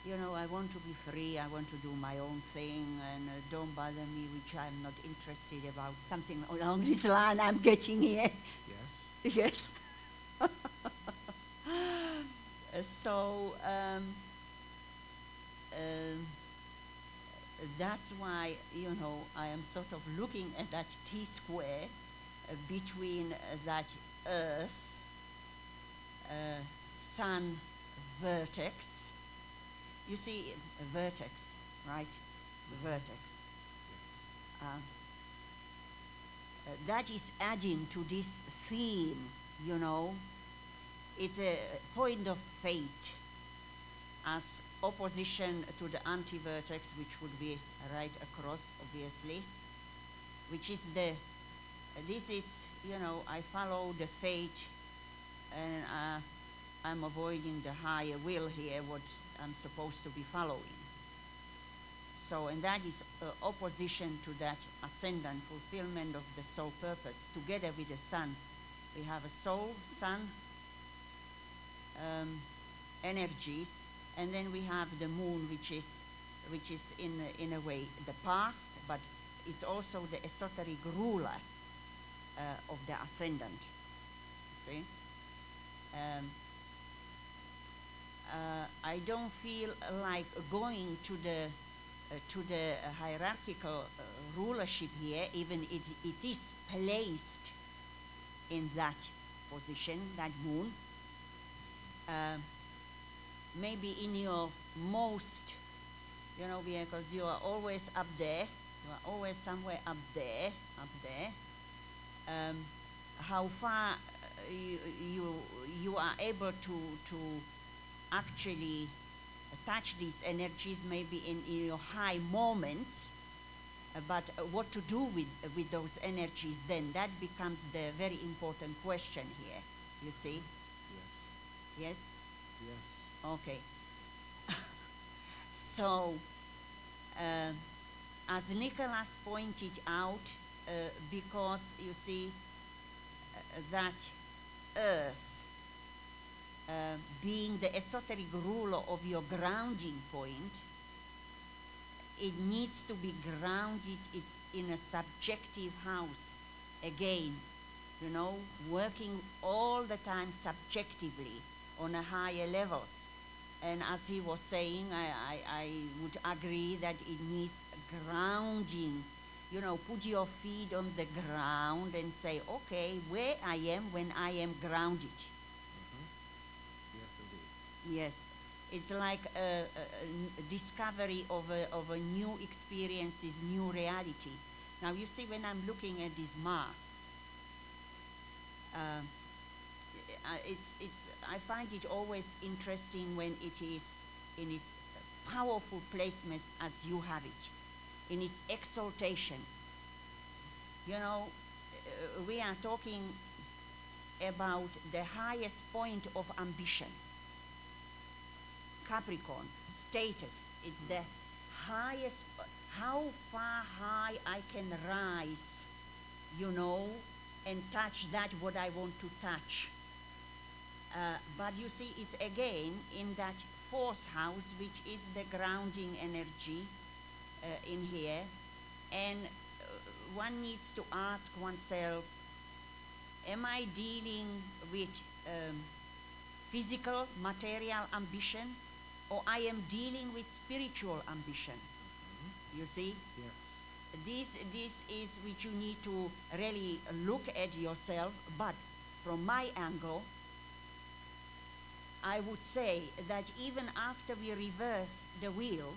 I want to be free, I want to do my own thing, and don't bother me, which I'm not interested about. Something along this line I'm getting here. Yes. Yes. So that's why I am sort of looking at that T-square between that Earth Sun vertex. You see a vertex, right? The vertex. That is adding to this theme, It's a point of fate as opposition to the anti-vertex, which would be right across, obviously, which is this is, I follow the fate, and I'm avoiding the higher will here, what I'm supposed to be following. So, and that is opposition to that ascendant fulfillment of the soul purpose. Together with the sun, we have a soul, sun, energies, and then we have the moon, which is in a way the past, but it's also the esoteric ruler of the ascendant. See? I don't feel like going to the hierarchical rulership here, even it is placed in that position, that moon. Maybe in your most, because you are always up there, you are always somewhere up there. How far you are able to actually touch these energies, maybe in your high moments, but what to do with those energies then, that becomes the very important question here, you see? Yes. Yes? Yes. Okay. So, as Nicholas pointed out, because you see that Earth, being the esoteric ruler of your grounding point, it needs to be grounded. It's in a subjective house. Again, working all the time subjectively on a higher levels. And as he was saying, I would agree that it needs grounding. Put your feet on the ground and say, okay, where I am when I am grounded. Yes, indeed. Yes, it's like a discovery of a new experiences, new reality. Now you see, when I'm looking at this Mars, I find it always interesting when it is in its powerful placements as you have it, in its exaltation. We are talking about the highest point of ambition. Capricorn, status, it's the highest, how far high I can rise, and touch that what I want to touch. But you see, it's again in that fourth house, which is the grounding energy in here. And one needs to ask oneself, am I dealing with physical, material ambition, or I am dealing with spiritual ambition? You see? Yes. this is which you need to really look at yourself, but from my angle, I would say that even after we reverse the wheel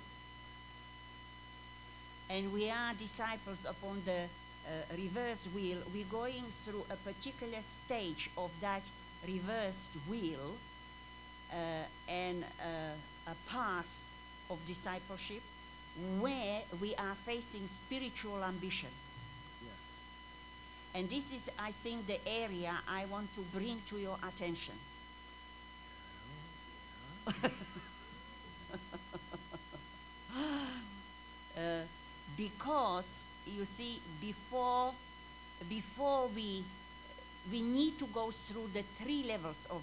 and we are disciples upon the reverse wheel, we're going through a particular stage of that reversed wheel and a path of discipleship where we are facing spiritual ambition. Yes. And this is, I think, the area I want to bring to your attention. Because you see, before we need to go through the 3 levels of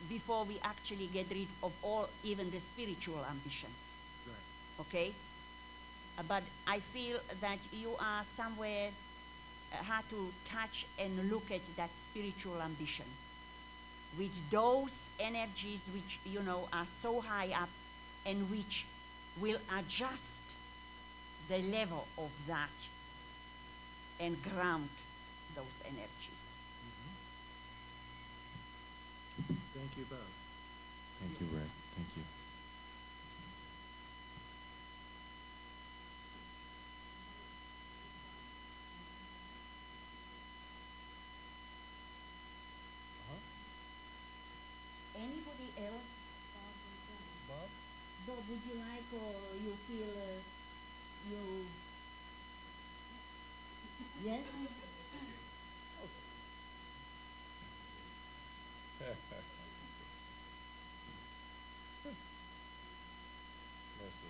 before we actually get rid of all, even the spiritual ambition. Right. Okay? But I feel that you are somewhere hard to touch and look at that spiritual ambition with those energies which, you know, are so high up and which will adjust the level of that and ground those energies. Thank you both. Thank you, Brett. Thank you. Anybody else? Bob? Bob, would you like, or you feel you? Yes? Mercy.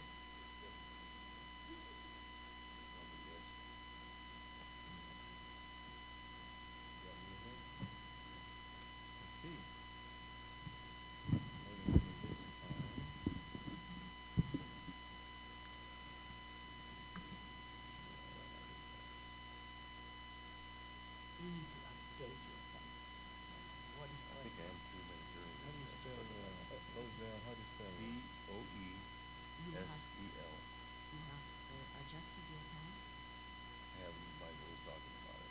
Let's see. Maybe this time. You need to update yourself. What is I think I am 2 minutes early. How do you spell Roselle? How do you spell it? You have, Boesel. you have adjusted your time? I have my little talking about it.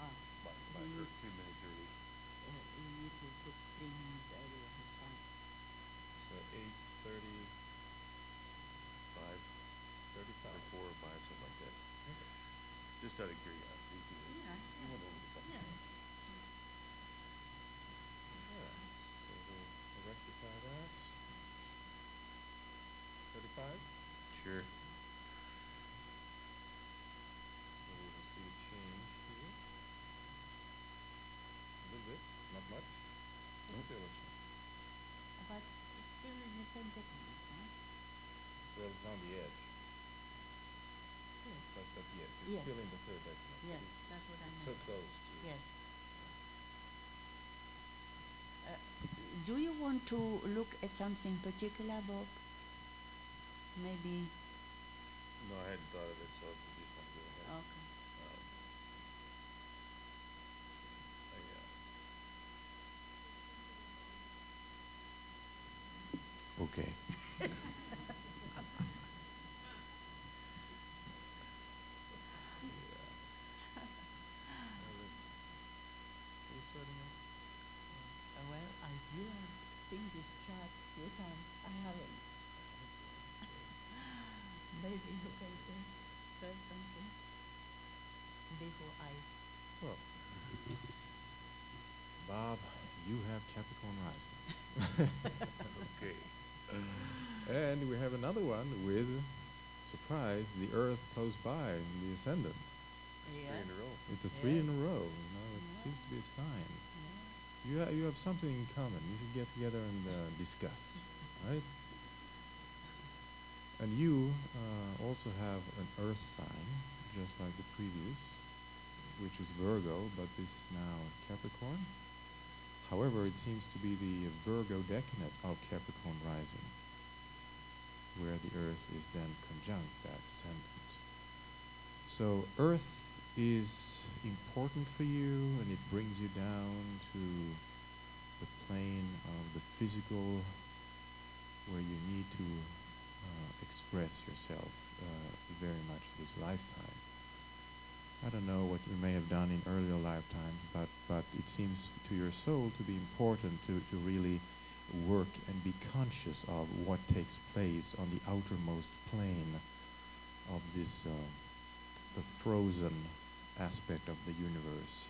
Oh, My you, 2 minutes early. you need to put 3 minutes earlier his time. So 8:35. 4 or 5, something like that. Just out of curiosity. Yeah, You went over the top. yeah. Yeah. So we'll rectify that. 35? Sure. So we will see a change here. A little bit, not much. But still a change. But it's still in the same technique, huh? Well, it's on the edge. Yes. But yes, it's Yes. still in the third decanate. Yes, It's, that's what I it's so meant. close to. Yes. Do you want to look at something particular, Bob? Maybe. No, I hadn't thought of it, so I just want to go ahead. Okay. Okay. Are you starting off? Well, as you have seen this chart few times, I haven't. Maybe you can say something before I. Well, Bob, you have Capricorn rising. Okay. And we have another one with, surprise, the Earth close by in the ascendant. 3 in a row. It's a 3 in Yeah. a row. You know, it Yeah. seems to be a sign. Yeah. You have something in common. You should get together and discuss, right? And you also have an Earth sign, just like the previous, which is Virgo, but this is now Capricorn. However, it seems to be the Virgo decanate of Capricorn rising, where the Earth is then conjunct that ascendant. So Earth is important for you, and it brings you down to the plane of the physical, where you need to express yourself very much this lifetime. I don't know what you may have done in earlier lifetimes, but it seems to your soul to be important to really work and be conscious of what takes place on the outermost plane of this, the frozen aspect of the universe.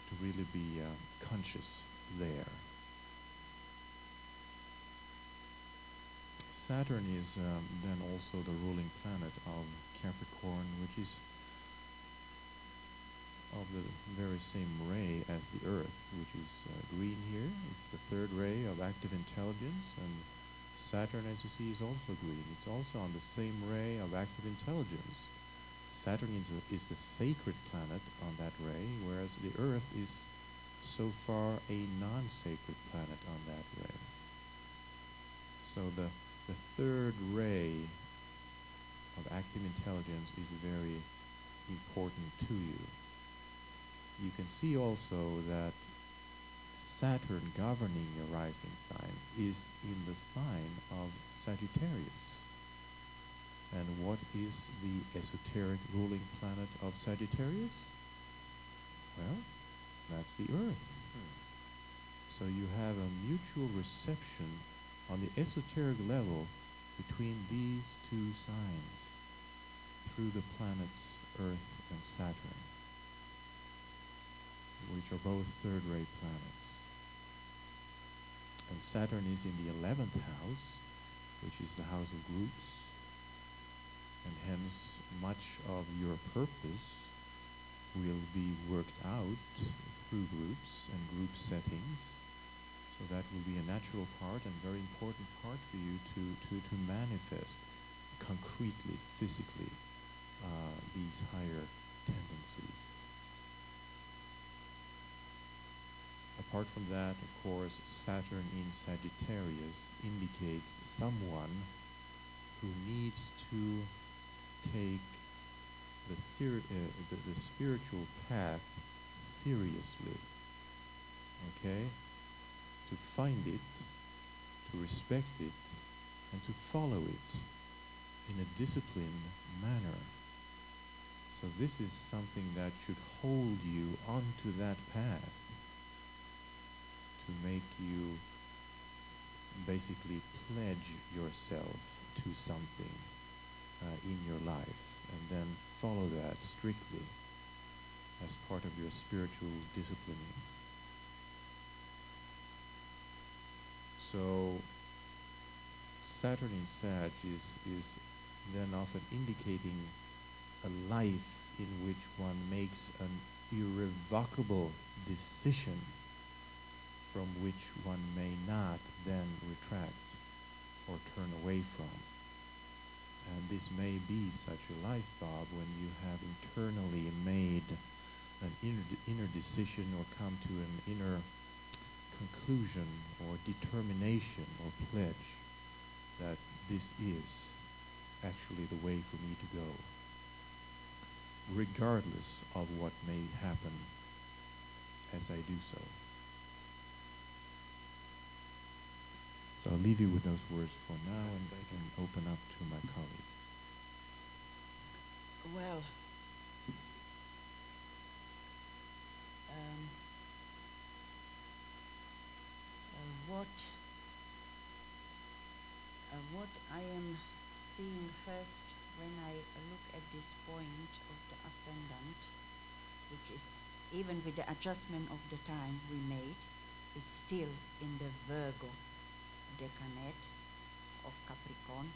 To really be conscious there. Saturn is then also the ruling planet of Capricorn, which is of the very same ray as the Earth, which is green here. It's the third ray of active intelligence, and Saturn, as you see, is also green. It's also on the same ray of active intelligence. Saturn is the sacred planet on that ray, whereas the Earth is so far a non-sacred planet on that ray. So the third ray of active intelligence is very important to you. You can see also that Saturn governing your rising sign is in the sign of Sagittarius. And what is the esoteric ruling planet of Sagittarius? Well, that's the Earth. So you have a mutual reception on the esoteric level between these two signs through the planets Earth and Saturn, which are both third-ray planets. And Saturn is in the 11th house, which is the house of groups, and hence much of your purpose will be worked out through groups and group settings. So that will be a natural part and very important part for you to manifest concretely, physically, these higher tendencies. Apart from that, of course, Saturn in Sagittarius indicates someone who needs to take the spiritual path seriously, okay? To find it, to respect it, and to follow it in a disciplined manner. So this is something that should hold you onto that path, to make you basically pledge yourself to something in your life, and then follow that strictly as part of your spiritual disciplining. So Saturn in Sag is then often indicating a life in which one makes an irrevocable decision from which one may not then retract or turn away from. And this may be such a life, Bob, when you have internally made an inner decision or come to an inner conclusion or determination or pledge that this is actually the way for me to go, regardless of what may happen as I do so. So I'll leave you with those words for now, and I can open up to my colleague. Well, what I am seeing first when I look at this point of the ascendant, which is even with the adjustment of the time we made, it's still in the Virgo decanate of Capricorn,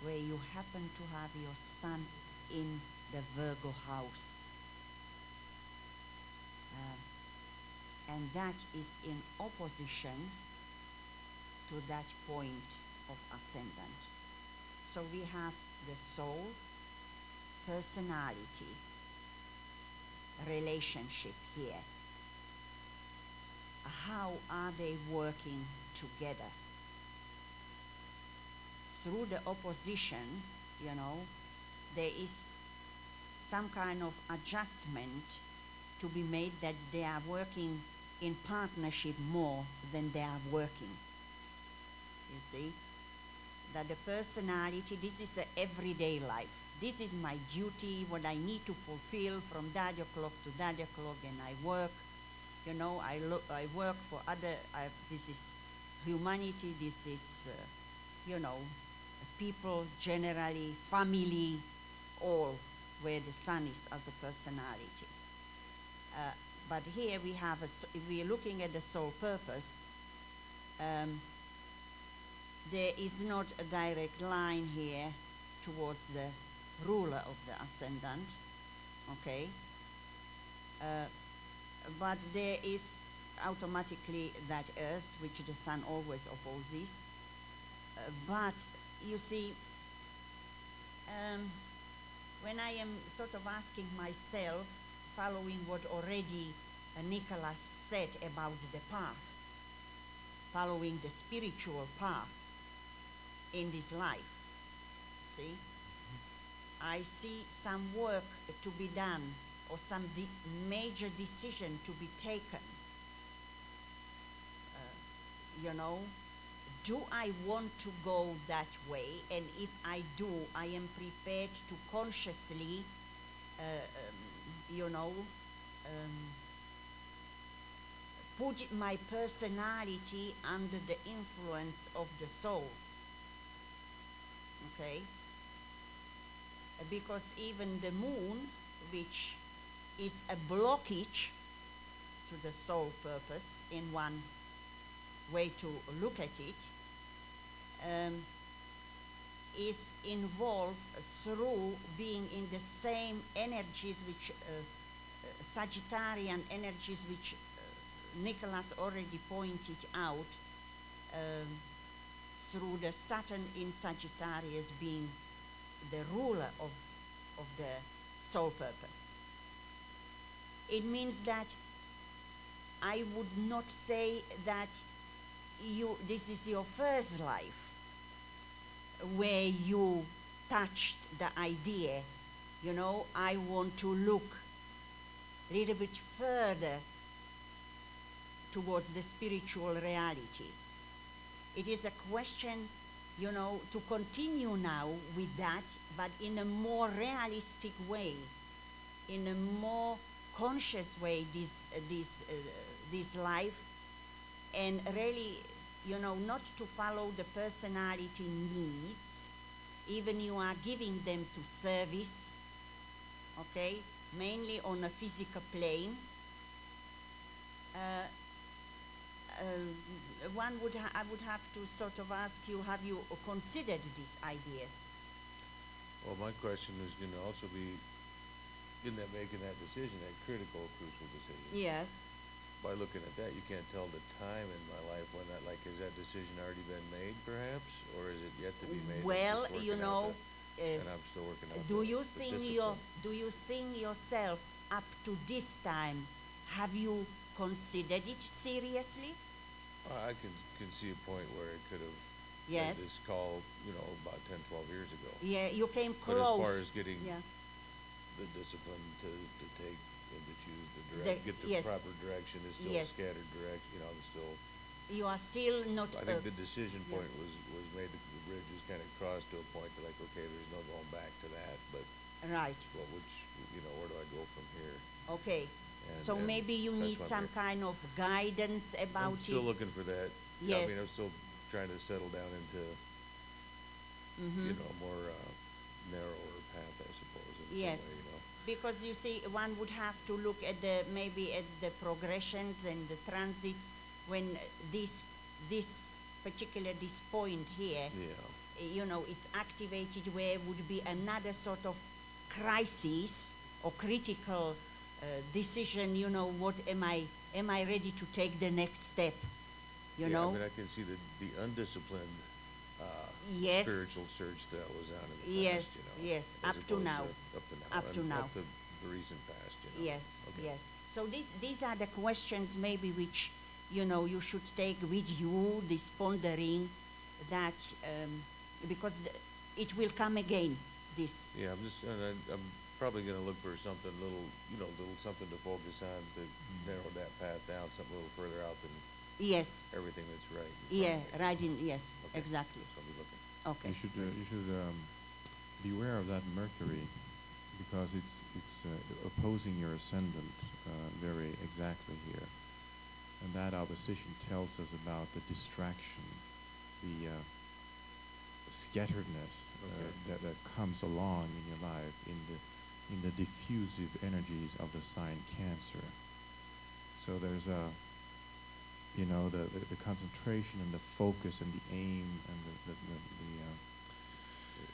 where you happen to have your sun in the Virgo house. And that is in opposition to that point of ascendant. So we have the soul, personality, relationship here. How are they working together? Through the opposition, you know, there is some kind of adjustment to be made that they are working in partnership more than they are working. You see? that the personality, this is a everyday life. This is my duty, what I need to fulfill from that o'clock to that o'clock, and I work. You know, I work for other. This is humanity. This is, you know, people generally, family, all where the sun is as a personality. But here we have, if we are looking at the soul purpose, there is not a direct line here towards the ruler of the ascendant, okay? But there is automatically that earth, which the sun always opposes. But you see, when I am sort of asking myself, following what already Nicholas said about the path, following the spiritual path in this life, see, I see some work to be done or some major decision to be taken. You know, do I want to go that way? And if I do, I am prepared to consciously, you know, put my personality under the influence of the soul. Okay? Because even the moon, which is a blockage to the soul purpose in one way to look at it, is involved through being in the same energies which Sagittarian energies which Nicholas already pointed out, through the Saturn in Sagittarius being the ruler of the soul purpose. It means that I would not say that this is your first life where you touched the idea, you know, I want to look a little bit further towards the spiritual reality. It is a question, you know, to continue now with that, but in a more realistic way, in a more conscious way, this life, and really, you know, not to follow the personality needs, even you are giving them to service, okay, mainly on a physical plane. I would have to sort of ask you, have you considered these ideas? Well, my question is going to also be, in that making that decision, that critical, crucial decision. Yes. By looking at that, you can't tell the time in my life when that, like, has that decision already been made, perhaps, or is it yet to be made? Well, you know, and I'm still working out do you think yourself up to this time, have you considered it seriously? I can see a point where it could have Yes. made this call, you know, about 10, 12 years ago. Yeah, you came But close. as far as getting Yeah. the discipline to take and to choose get the yes. proper direction is still Yes. scattered direction, you know, I'm still. You are still not. I think the decision yeah. point was made, the bridge was kind of crossed to a point to like, okay, there's no going back to that, but Right. well, you know, where do I go from here? Okay. So And maybe you that's need what some kind of guidance about I'm still it. looking for that. Yeah, I Yes. mean, I'm still trying to settle down into, Mhm. you know, a more narrower path, I suppose, in Yes. some way, you know. Because you see, one would have to look at maybe at the progressions and the transits when this point here, Yeah. you know, it's activated where would be another sort of crisis or critical decision, you know, what am I ready to take the next step, you Yeah, know? I mean, I can see the undisciplined Yes. spiritual search that I was on in the Yes, past, you know. yes, as up to opposed now. Up to and now. Up to the recent past, you know. Yes, Okay. yes. So these are the questions maybe which, you know, you should take with you, this pondering that, because it will come again, this. Yeah, I'm probably going to look for something little something to focus on to narrow that path down, something a little further out than Yes, everything that's right. in front yeah, of me. right in, yes, Okay. exactly. So I'll be looking. Okay. You should beware of that Mercury, because it's opposing your ascendant very exactly here, and that opposition tells us about the distraction, the scatteredness that comes along in your life in the diffusive energies of the sign Cancer. So there's the concentration and the focus and the aim and the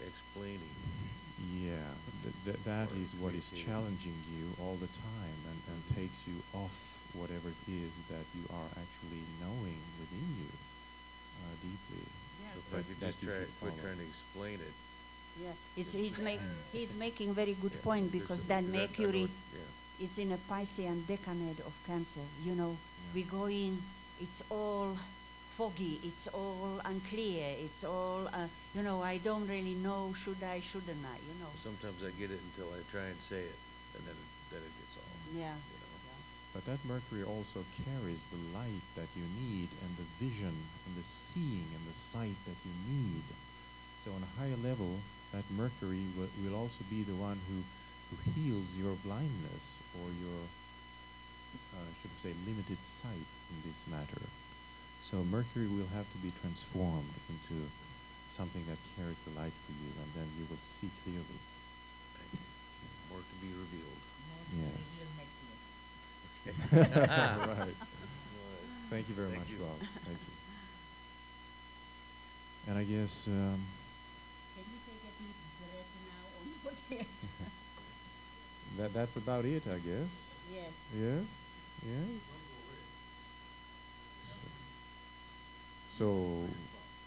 Explaining. yeah, that is what is challenging you all the time and takes you off whatever it is that you are actually knowing within you deeply. Yes. So if I could That just you should quit follow. trying to explain it. Yeah. He's making very good point, because that because I know Mercury yeah. is in a Piscean decade of Cancer. You know, we go in, it's all foggy, it's all unclear, it's all, I don't really know, shouldn't I, Sometimes I get it until I try and say it, and then it gets all. Yeah. But that Mercury also carries the light that you need, and the vision and the seeing and the sight that you need. So on a higher level, that Mercury will also be the one who heals your blindness, or your, should we say, limited sight in this matter. So Mercury will have to be transformed into something that carries the light for you, and then you will see clearly. More to be revealed. Yes. Next year. Right. Thank you very Thank much, you. Rob. Thank you. And I guess Can you take a deep breath now on what that's about it, I guess. Yes. Yeah? Yeah? So,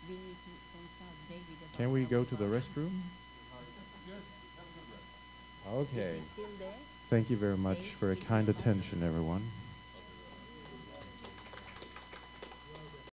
We need to consult David about can we our go to the work. restroom? Okay. Is he still there? Thank you very much for your kind attention, everyone.